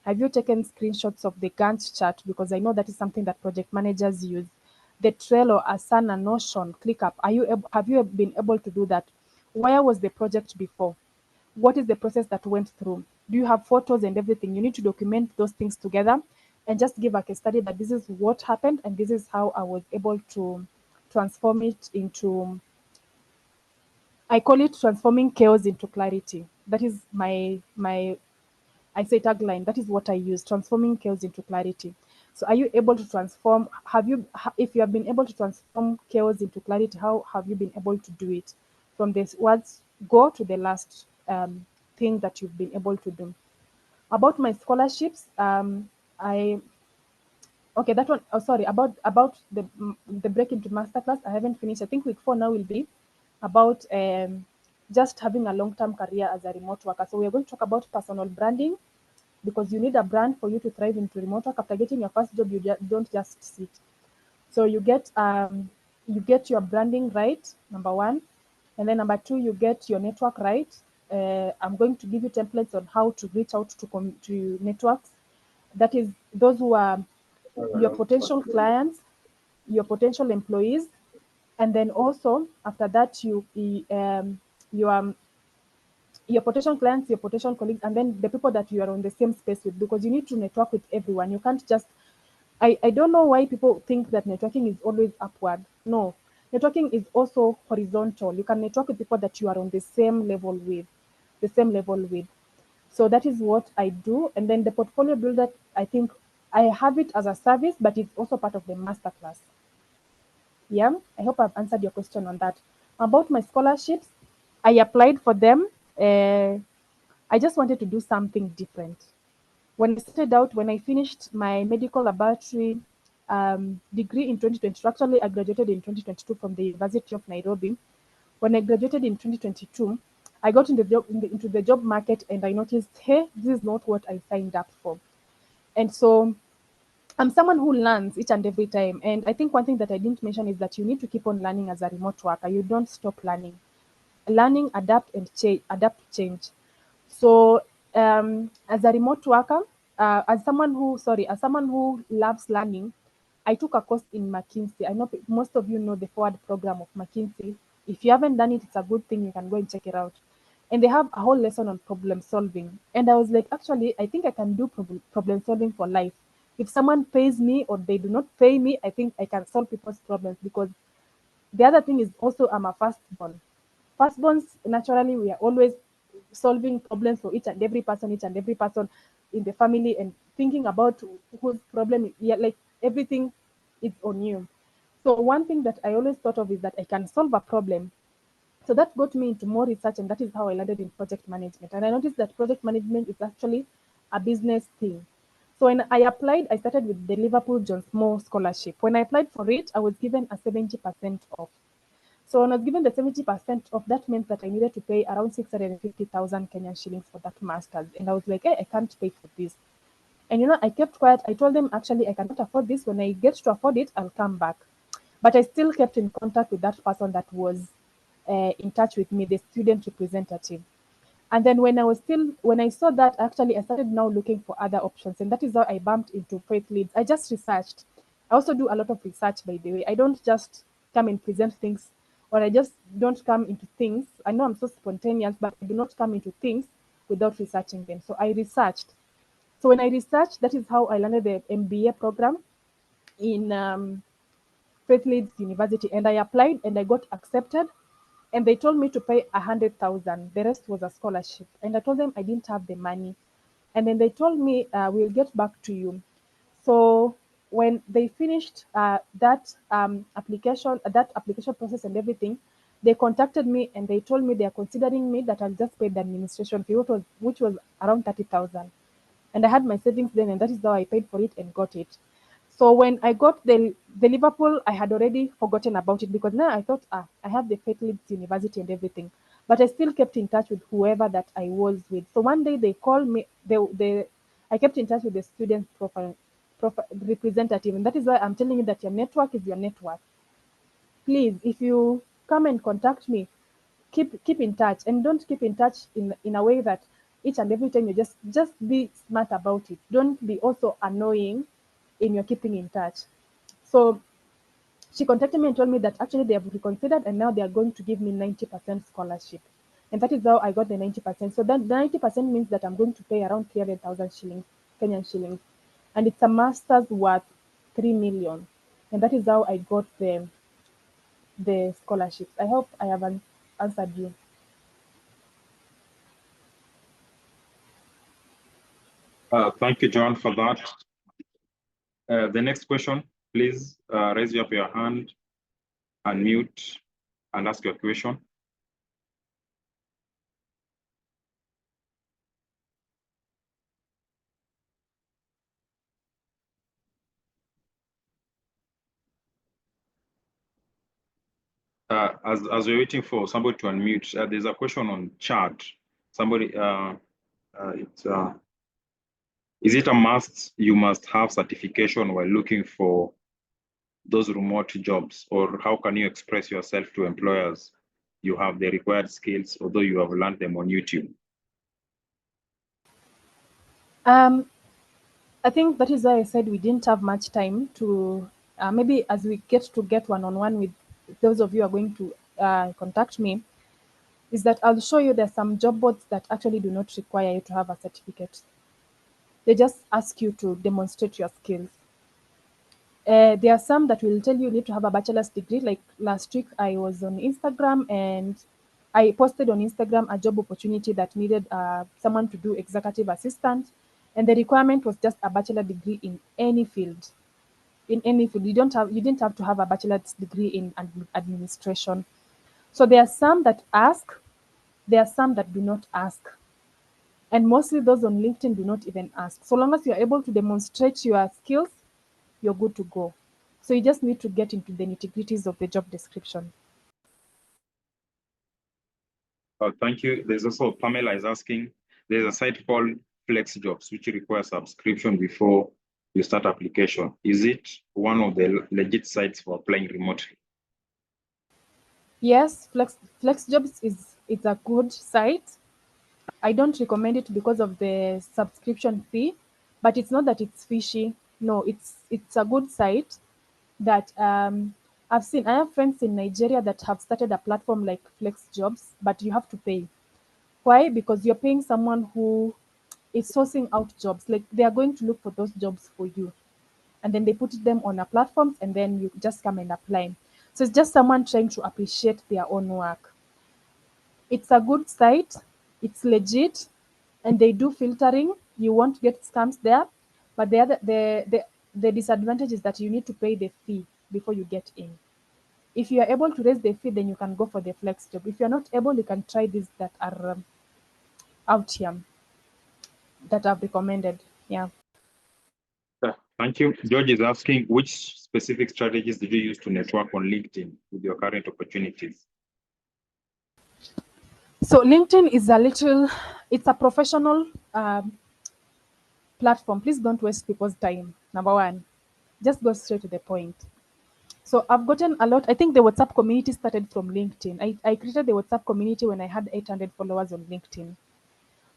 Speaker 2: Have you taken screenshots of the Gantt chart? Because I know that is something that project managers use. The Trello, Asana, Notion, ClickUp. Have you been able to do that? Where was the project before? What is the process that went through? Do you have photos and everything? You need to document those things together and just give a case study that this is what happened and this is how I was able to transform it into, I call it transforming chaos into clarity. That is my I say tagline. That is what I use, transforming chaos into clarity. So are you able to transform, if you have been able to transform chaos into clarity, how have you been able to do it? From this words go to the last thing that you've been able to do. About my scholarships, okay, that one, oh, sorry, about the break into masterclass, I haven't finished. I think week 4 now will be about just having a long-term career as a remote worker. So we're going to talk about personal branding, because you need a brand for you to thrive into remote work. After getting your first job, you don't just sit. So you get your branding right, number 1, and then number 2, you get your network right. I'm going to give you templates on how to reach out to networks. That is those who are your potential clients, your potential employees, and then also after that your potential clients, your potential colleagues, and then the people that you are on the same space with, because you need to network with everyone. You can't just, I don't know why people think that networking is always upward. No, networking is also horizontal. You can network with people that you are on the same level with. So that is what I do. And then the portfolio builder, I think I have it as a service, but it's also part of the masterclass. Yeah, I hope I've answered your question on that. About my scholarships, I applied for them. I just wanted to do something different. When I started out, when I finished my medical laboratory degree in 2022, actually I graduated in 2022 from the University of Nairobi. When I graduated in 2022, I got into the job market and I noticed, hey, this is not what I signed up for. And so I'm someone who learns each and every time. And I think one thing that I didn't mention is that you need to keep on learning as a remote worker. You don't stop learning. Learning, adapt, and change. So as a remote worker, as someone who loves learning, I took a course in McKinsey. I know most of you know the forward program of McKinsey. If you haven't done it, it's a good thing. You can go and check it out. And they have a whole lesson on problem solving. And I was like, actually, I think I can do problem solving for life. If someone pays me or they do not pay me, I think I can solve people's problems, because the other thing is also I'm a firstborn. Firstborns, naturally, we are always solving problems for each and every person in the family, and thinking about whose problem, yeah, like everything is on you. So one thing that I always thought of is that I can solve a problem. So that got me into more research, and that is how I landed in project management. And I noticed that project management is actually a business thing. So when I applied, I started with the Liverpool John Small Scholarship. When I applied for it, I was given a 70% off. So when I was given the 70% off, that meant that I needed to pay around 650,000 Kenyan shillings for that master's. And I was like, hey, I can't pay for this. And I kept quiet. I told them, actually, I cannot afford this. When I get to afford it, I'll come back. But I still kept in contact with that person that was in touch with me, the student representative. And then when I saw that, actually, I started now looking for other options. And that is how I bumped into Faith Leads. I just researched. I also do a lot of research, by the way. I don't just come and present things, or I just don't come into things. I know I'm so spontaneous, but I do not come into things without researching them. So I researched. So when I researched, that is how I landed the MBA program in Faith Leads University, and I applied and I got accepted. And they told me to pay 100,000. The rest was a scholarship. And I told them I didn't have the money. And then they told me, we'll get back to you. So when they finished that application process and everything, they contacted me and they told me they are considering me, that I'll just pay the administration fee, which was around 30,000. And I had my savings then, and that is how I paid for it and got it. So when I got the Liverpool, I had already forgotten about it, because now I thought, I have the Faith Leeds University and everything. But I still kept in touch with whoever that I was with. So one day they called me, I kept in touch with the student profile representative. And that is why I'm telling you that your network is your network. Please, if you come and contact me, keep in touch, and don't keep in touch in a way that each and every time you just be smart about it. Don't be also annoying in your keeping in touch. So she contacted me and told me that actually they have reconsidered, and now they are going to give me 90% scholarship. And that is how I got the 90%. So that 90% means that I'm going to pay around 300,000 shillings, Kenyan shillings. And it's a master's worth 3 million. And that is how I got the scholarships. I hope I have answered you.
Speaker 1: Thank you, Joan, for that. The next question, please raise up your hand, unmute, and ask your question. As we're waiting for somebody to unmute, there's a question on chat. Somebody, is it a must? You must have certification while looking for those remote jobs, or how can you express yourself to employers? You have the required skills, although you have learned them on YouTube.
Speaker 2: I think that is why I said we didn't have much time to, maybe as we get one-on-one with those of you who are going to contact me, is that I'll show you there's some job boards that actually do not require you to have a certificate. They just ask you to demonstrate your skills. There are some that will tell you need to have a bachelor's degree. Like last week, I was on Instagram and I posted on Instagram a job opportunity that needed someone to do executive assistant, and the requirement was just a bachelor degree in any field. In any field, you didn't have to have a bachelor's degree in administration. So there are some that ask, there are some that do not ask. And mostly those on LinkedIn do not even ask. So long as you're able to demonstrate your skills, you're good to go. So you just need to get into the nitty-gritties of the job description.
Speaker 1: Thank you. There's also Pamela is asking, there's a site called Flex Jobs, which requires subscription before you start application. Is it one of the legit sites for applying remotely?
Speaker 2: Yes, FlexJobs is a good site. I don't recommend it because of the subscription fee, but it's not that it's fishy. No, it's a good site. that I have friends in Nigeria that have started a platform like Flex Jobs, but you have to pay. Why? Because you're paying someone who is sourcing out jobs. Like they are going to look for those jobs for you. And then they put them on a platform and then you just come and apply. So it's just someone trying to appreciate their own work. It's a good site, it's legit, and they do filtering. You won't get scams there. But the disadvantage is that you need to pay the fee before you get in. If you are able to raise the fee, then you can go for the flex job. If you're not able, you can try these that are out here that I've recommended. Yeah.
Speaker 1: Thank you. George is asking, which specific strategies did you use to network on LinkedIn with your current opportunities?
Speaker 2: So LinkedIn is it's a professional platform. Please don't waste people's time. Number one, just go straight to the point. So I've gotten a lot. I think the WhatsApp community started from LinkedIn. I created the WhatsApp community when I had 800 followers on LinkedIn.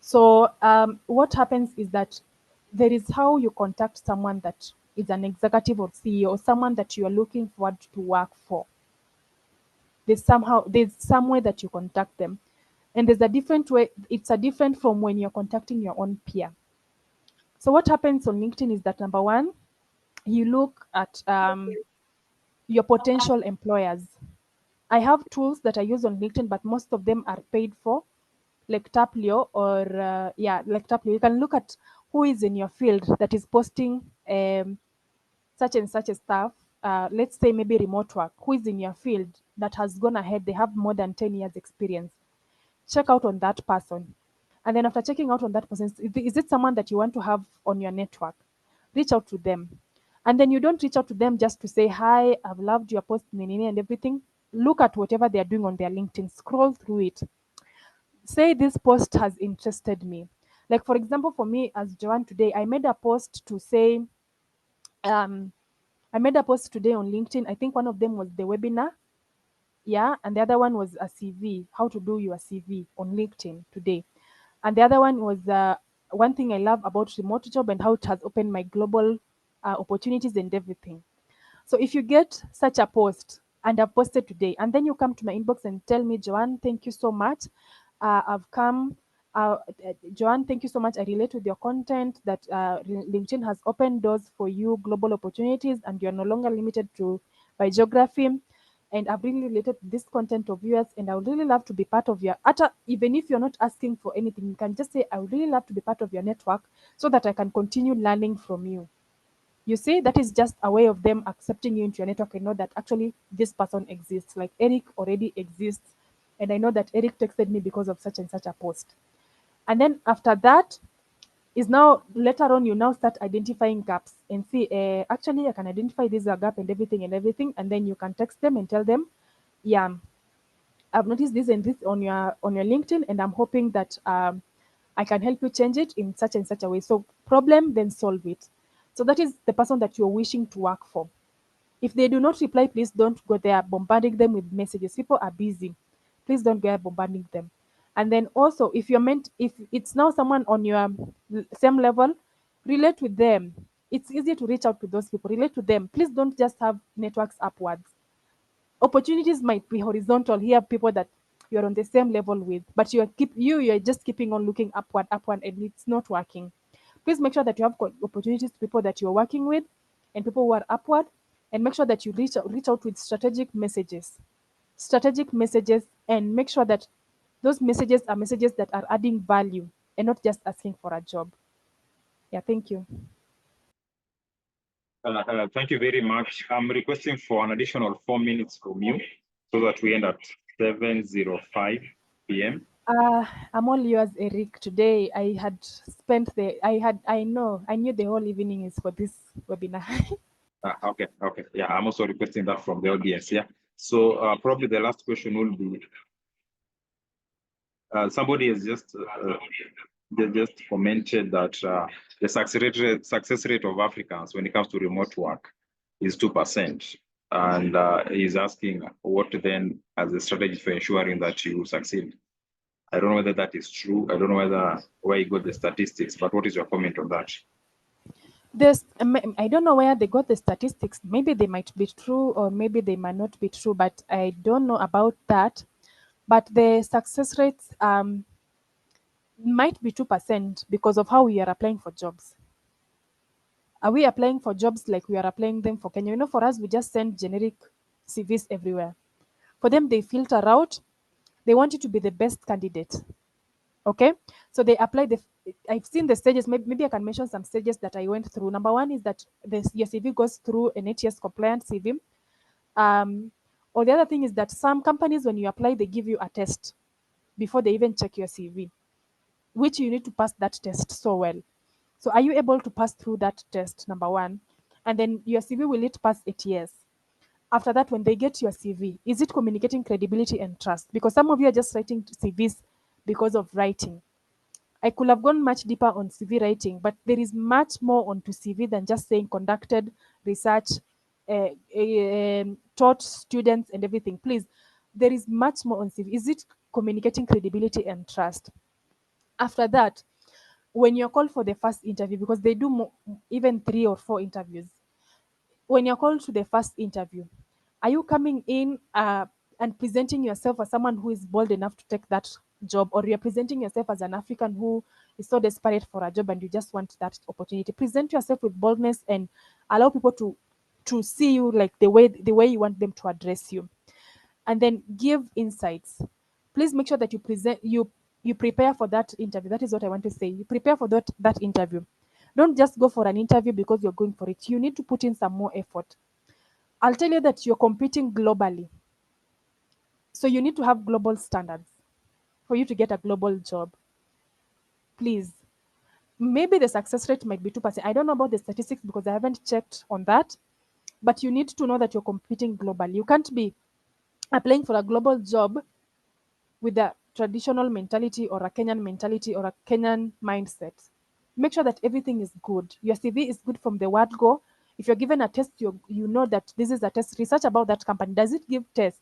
Speaker 2: So what happens is that there is how you contact someone that is an executive or CEO or someone that you are looking forward to work for. There's some way that you contact them, and there's a different way. It's a different from when you're contacting your own peer. So what happens on LinkedIn is that number one, you look at your potential employers. I have tools that I use on LinkedIn, but most of them are paid for, like Taplio or like Taplio. You can look at who is in your field that is posting such and such a stuff. Let's say maybe remote work. Who is in your field that has gone ahead? They have more than 10 years experience. Check out on that person. And then after checking out on that person, is it someone that you want to have on your network? Reach out to them. And then you don't reach out to them just to say, hi, I've loved your post, nini, and everything. Look at whatever they're doing on their LinkedIn. Scroll through it. Say this post has interested me. Like, for example, for me as Joan today, I made a post to say, I made a post today on LinkedIn. I think one of them was the webinar. Yeah. And the other one was a CV, how to do your CV on LinkedIn today. And the other one was one thing I love about remote job and how it has opened my global opportunities and everything. So if you get such a post and I've posted today, and then you come to my inbox and tell me, Joan, thank you so much. I've come, Joan, thank you so much. I relate with your content that LinkedIn has opened doors for you, global opportunities, and you're no longer limited to by geography. And I've really related to this content of yours, and I would really love to be part of your, even if you're not asking for anything, you can just say, I would really love to be part of your network so that I can continue learning from you. You see, that is just a way of them accepting you into your network and know that actually this person exists. Like Eric already exists. And I know that Eric texted me because of such and such a post. And then after that is now later on, you now start identifying gaps and see, actually, I can identify this gap and everything. And then you can text them and tell them, yeah, I've noticed this and this on your LinkedIn, and I'm hoping that I can help you change it in such and such a way. So problem, then solve it. So that is the person that you're wishing to work for. If they do not reply, please don't go there bombarding them with messages. People are busy. Please don't go bombarding them. And then also, if it's now someone on your same level, relate with them. It's easy to reach out to those people. Relate to them. Please don't just have networks upwards. Opportunities might be horizontal. Here, people that you're on the same level with, but you're just keeping on looking upward, and it's not working. Please make sure that you have opportunities to people that you're working with and people who are upward, and make sure that you reach out with strategic messages, and make sure that those messages are messages that are adding value and not just asking for a job. Yeah, thank you.
Speaker 1: Thank you very much. I'm requesting for an additional 4 minutes from you so that we end at 7:05 p.m.
Speaker 2: I'm all yours, Eric. Today I had spent I knew the whole evening is for this webinar.
Speaker 1: Okay. Yeah, I'm also requesting that from the audience. Yeah. So probably the last question will be, somebody has just commented that the success rate of Africans when it comes to remote work is 2%. And he's asking what then as a strategy for ensuring that you succeed. I don't know whether that is true. I don't know where you got the statistics, but what is your comment on that?
Speaker 2: There's, I don't know where they got the statistics. Maybe they might be true or maybe they might not be true, but I don't know about that. But the success rates might be 2% because of how we are applying for jobs. Are we applying for jobs like we are applying them for Kenya? You know, for us, we just send generic CVs everywhere. For them, they filter out. They want you to be the best candidate. Okay, so they apply the. I've seen the stages. Maybe I can mention some stages that I went through. Number one is that your CV goes through an ATS compliant CV. Or the other thing is that some companies, when you apply, they give you a test before they even check your CV, which you need to pass that test so well. So are you able to pass through that test? Number one, and then your CV, will it pass ATS? After that, when they get your CV, is it communicating credibility and trust? Because some of you are just writing CVs because of writing. I could have gone much deeper on CV writing, but there is much more onto CV than just saying conducted research, taught students, and everything. Please, there is much more on CV. Is it communicating credibility and trust? After that, when you're called for the first interview, because they do even 3 or 4 interviews, when you're called to the first interview, are you coming in and presenting yourself as someone who is bold enough to take that job, or you're presenting yourself as an African who is so desperate for a job and you just want that opportunity? Present yourself with boldness and allow people to see you like the way you want them to address you, and then give insights. Please make sure that you prepare for that interview. That is what I want to say. You prepare for that interview. Don't just go for an interview because you're going for it. You need to put in some more effort. I'll tell you that you're competing globally. So you need to have global standards for you to get a global job. Please. Maybe the success rate might be 2%. I don't know about the statistics because I haven't checked on that. But you need to know that you're competing globally. You can't be applying for a global job with a traditional mentality or a Kenyan mentality or a Kenyan mindset. Make sure that everything is good. Your CV is good from the word go. If you're given a test, you know that this is a test. Research about that company. Does it give tests?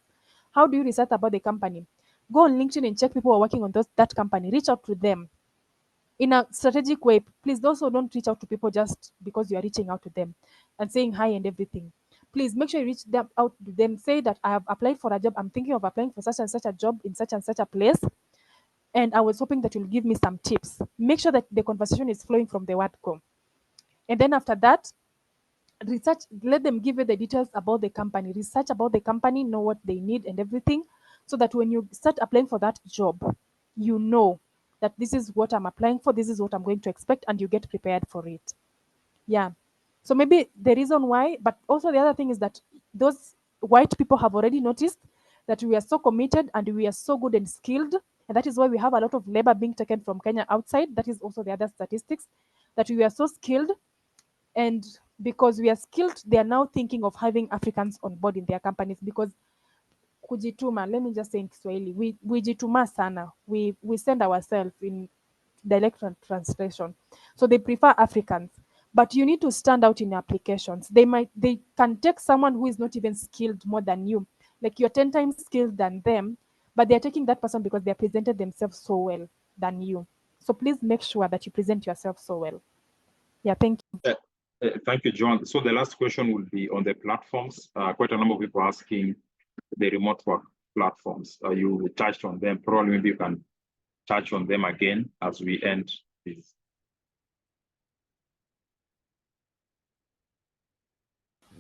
Speaker 2: How do you research about the company? Go on LinkedIn and check people who are working on that company. Reach out to them in a strategic way. Please also don't reach out to people just because you are reaching out to them and saying hi and everything. Please make sure you reach them out to them. Say that I have applied for a job. I'm thinking of applying for such and such a job in such and such a place. And I was hoping that you'll give me some tips. Make sure that the conversation is flowing from the word go. And then after that, research, let them give you the details about the company. Research about the company, know what they need and everything, so that when you start applying for that job, you know that this is what I'm applying for, this is what I'm going to expect, and you get prepared for it. Yeah. So maybe the reason why, but also the other thing is that those white people have already noticed that we are so committed and we are so good and skilled. And that is why we have a lot of labor being taken from Kenya outside. That is also the other statistics, that we are so skilled. And because we are skilled, they are now thinking of having Africans on board in their companies because kujituma, let me just say in Kiswahili, we jituma sana. We send ourselves in direct translation. So they prefer Africans. But you need to stand out in applications. They can take someone who is not even skilled more than you. Like you're 10 times skilled than them, but they're taking that person because they presented themselves so well than you. So please make sure that you present yourself so well. Yeah, thank you.
Speaker 1: Thank you, Joan. So the last question will be on the platforms. Quite a number of people asking the remote work platforms. You touched on them. Probably maybe you can touch on them again as we end this.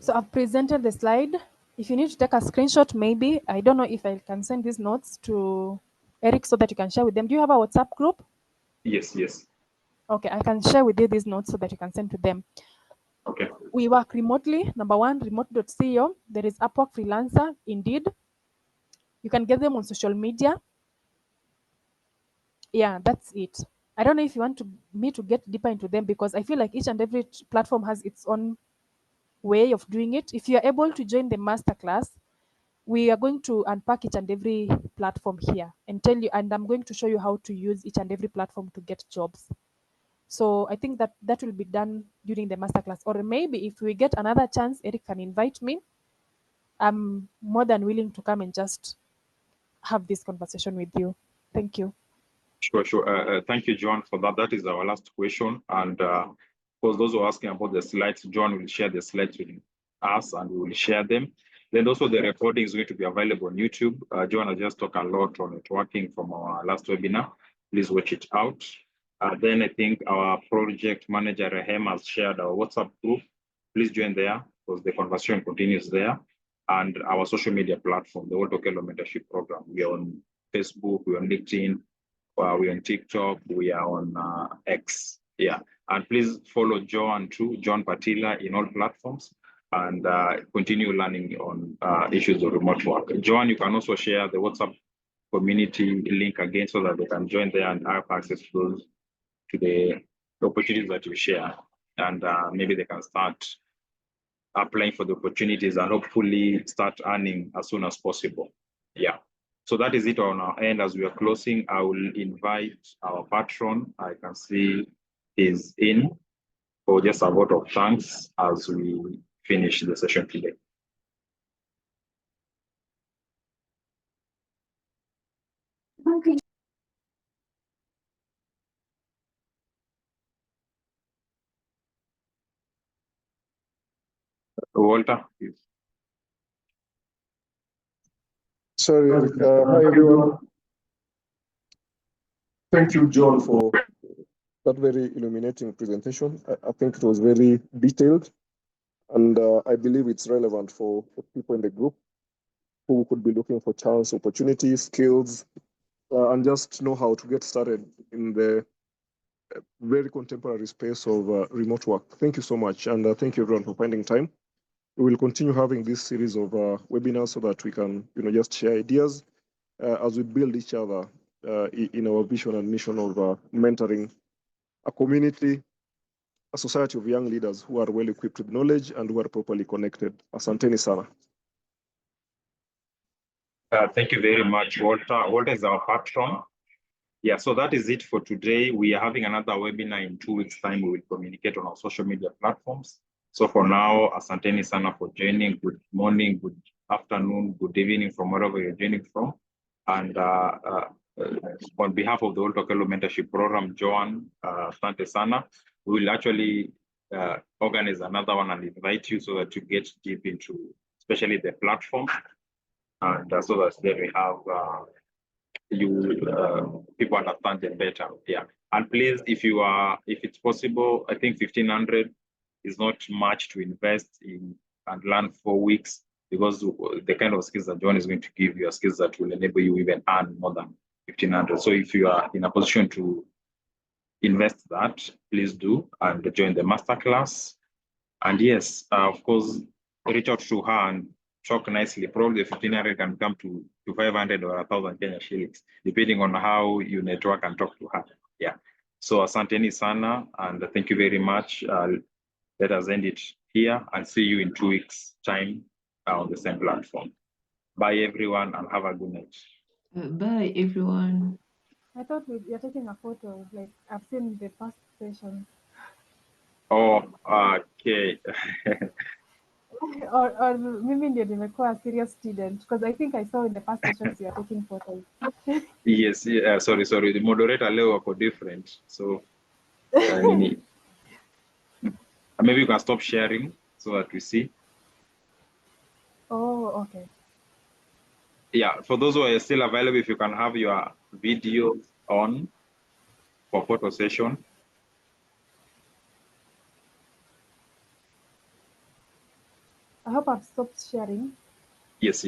Speaker 2: So I've presented the slide. If you need to take a screenshot, maybe, I don't know if I can send these notes to Eric so that you can share with them. Do you have a WhatsApp group?
Speaker 1: Yes, yes.
Speaker 2: Okay, I can share with you these notes so that you can send to them.
Speaker 1: Okay.
Speaker 2: We work remotely. Number one, remote.co. There is Upwork Freelancer, Indeed. You can get them on social media. Yeah, that's it. I don't know if you want me to get deeper into them because I feel like each and every platform has its own way of doing it. If you're able to join the masterclass, we are going to unpack each and every platform here and tell you, and I'm going to show you how to use each and every platform to get jobs. So I think that will be done during the masterclass, or maybe if we get another chance, Eric can invite me. I'm more than willing to come and just have this conversation with you. Thank you.
Speaker 1: Sure, sure. Thank you, Joan, for that. That is our last question. And course, those who are asking about the slides, Joan will share the slides with us and we will share them. Then also the recording is going to be available on YouTube. Joan has just talked a lot on networking from our last webinar. Please watch it out. Then I think our project manager, Rahem, has shared our WhatsApp group. Please join there because the conversation continues there. And our social media platform, the World Okelo Mentorship Program. We are on Facebook, we're on LinkedIn, we're on TikTok, we are on X. Yeah. And please follow Joan too, Joan Batila in all platforms, and continue learning on issues of remote work. Joan, you can also share the WhatsApp community link again so that they can join there and have access to the opportunities that you share. And maybe they can start applying for the opportunities and hopefully start earning as soon as possible. Yeah. So that is it on our end. As we are closing, I will invite our patron. I can see he's in for just a vote of thanks as we finish the session today.
Speaker 3: Okay.
Speaker 1: Walter, please.
Speaker 4: Sorry, Eric. Hi, everyone. Thank you, John, for that very illuminating presentation. I think it was very detailed, and I believe it's relevant for people in the group who could be looking for chance, opportunities, skills, and just know how to get started in the very contemporary space of remote work. Thank you so much, and thank you everyone for finding time. We will continue having this series of webinars so that we can, just share ideas as we build each other in our vision and mission of mentoring a community, a society of young leaders who are well equipped with knowledge and who are properly connected. Asanteni sana.
Speaker 1: Thank you very much, Walter. Walter is our patron. Yeah, so that is it for today. We are having another webinar in 2 weeks' time. We will communicate on our social media platforms. So for now, asanteni sana for joining. Good morning, good afternoon, good evening from wherever you're joining from. And on behalf of the World Okelo Mentorship Program, Joan, asante sana. We will actually organize another one and invite you so that you get deep into, especially the platform. And so that then we have people understand them better. Yeah. And please, if it's possible, I think 1,500 is not much to invest in and learn 4 weeks, because the kind of skills that John is going to give you are skills that will enable you even earn more than 1,500. So if you are in a position to invest that, please do and join the masterclass. And yes, of course, reach out to her and talk nicely. Probably 1,500 can come to 500 or 1,000 Kenya shillings, depending on how you network and talk to her. Yeah. So asanteni sana, and thank you very much. Let us end it here and see you in 2 weeks' time on the same platform. Bye, everyone, and have a good night.
Speaker 3: Bye, everyone.
Speaker 2: I thought you're taking a photo, like I've seen the past session.
Speaker 1: Oh, okay.
Speaker 2: or maybe ndio nimekuwa a serious student, because I think I saw in the past sessions you're taking photos.
Speaker 1: Yes, yeah, sorry. The moderator leo wako different. So maybe you can stop sharing so that we see.
Speaker 2: Oh, okay.
Speaker 1: Yeah, for those who are still available, if you can have your video on for photo session.
Speaker 2: I hope I've stopped sharing.
Speaker 1: Yes.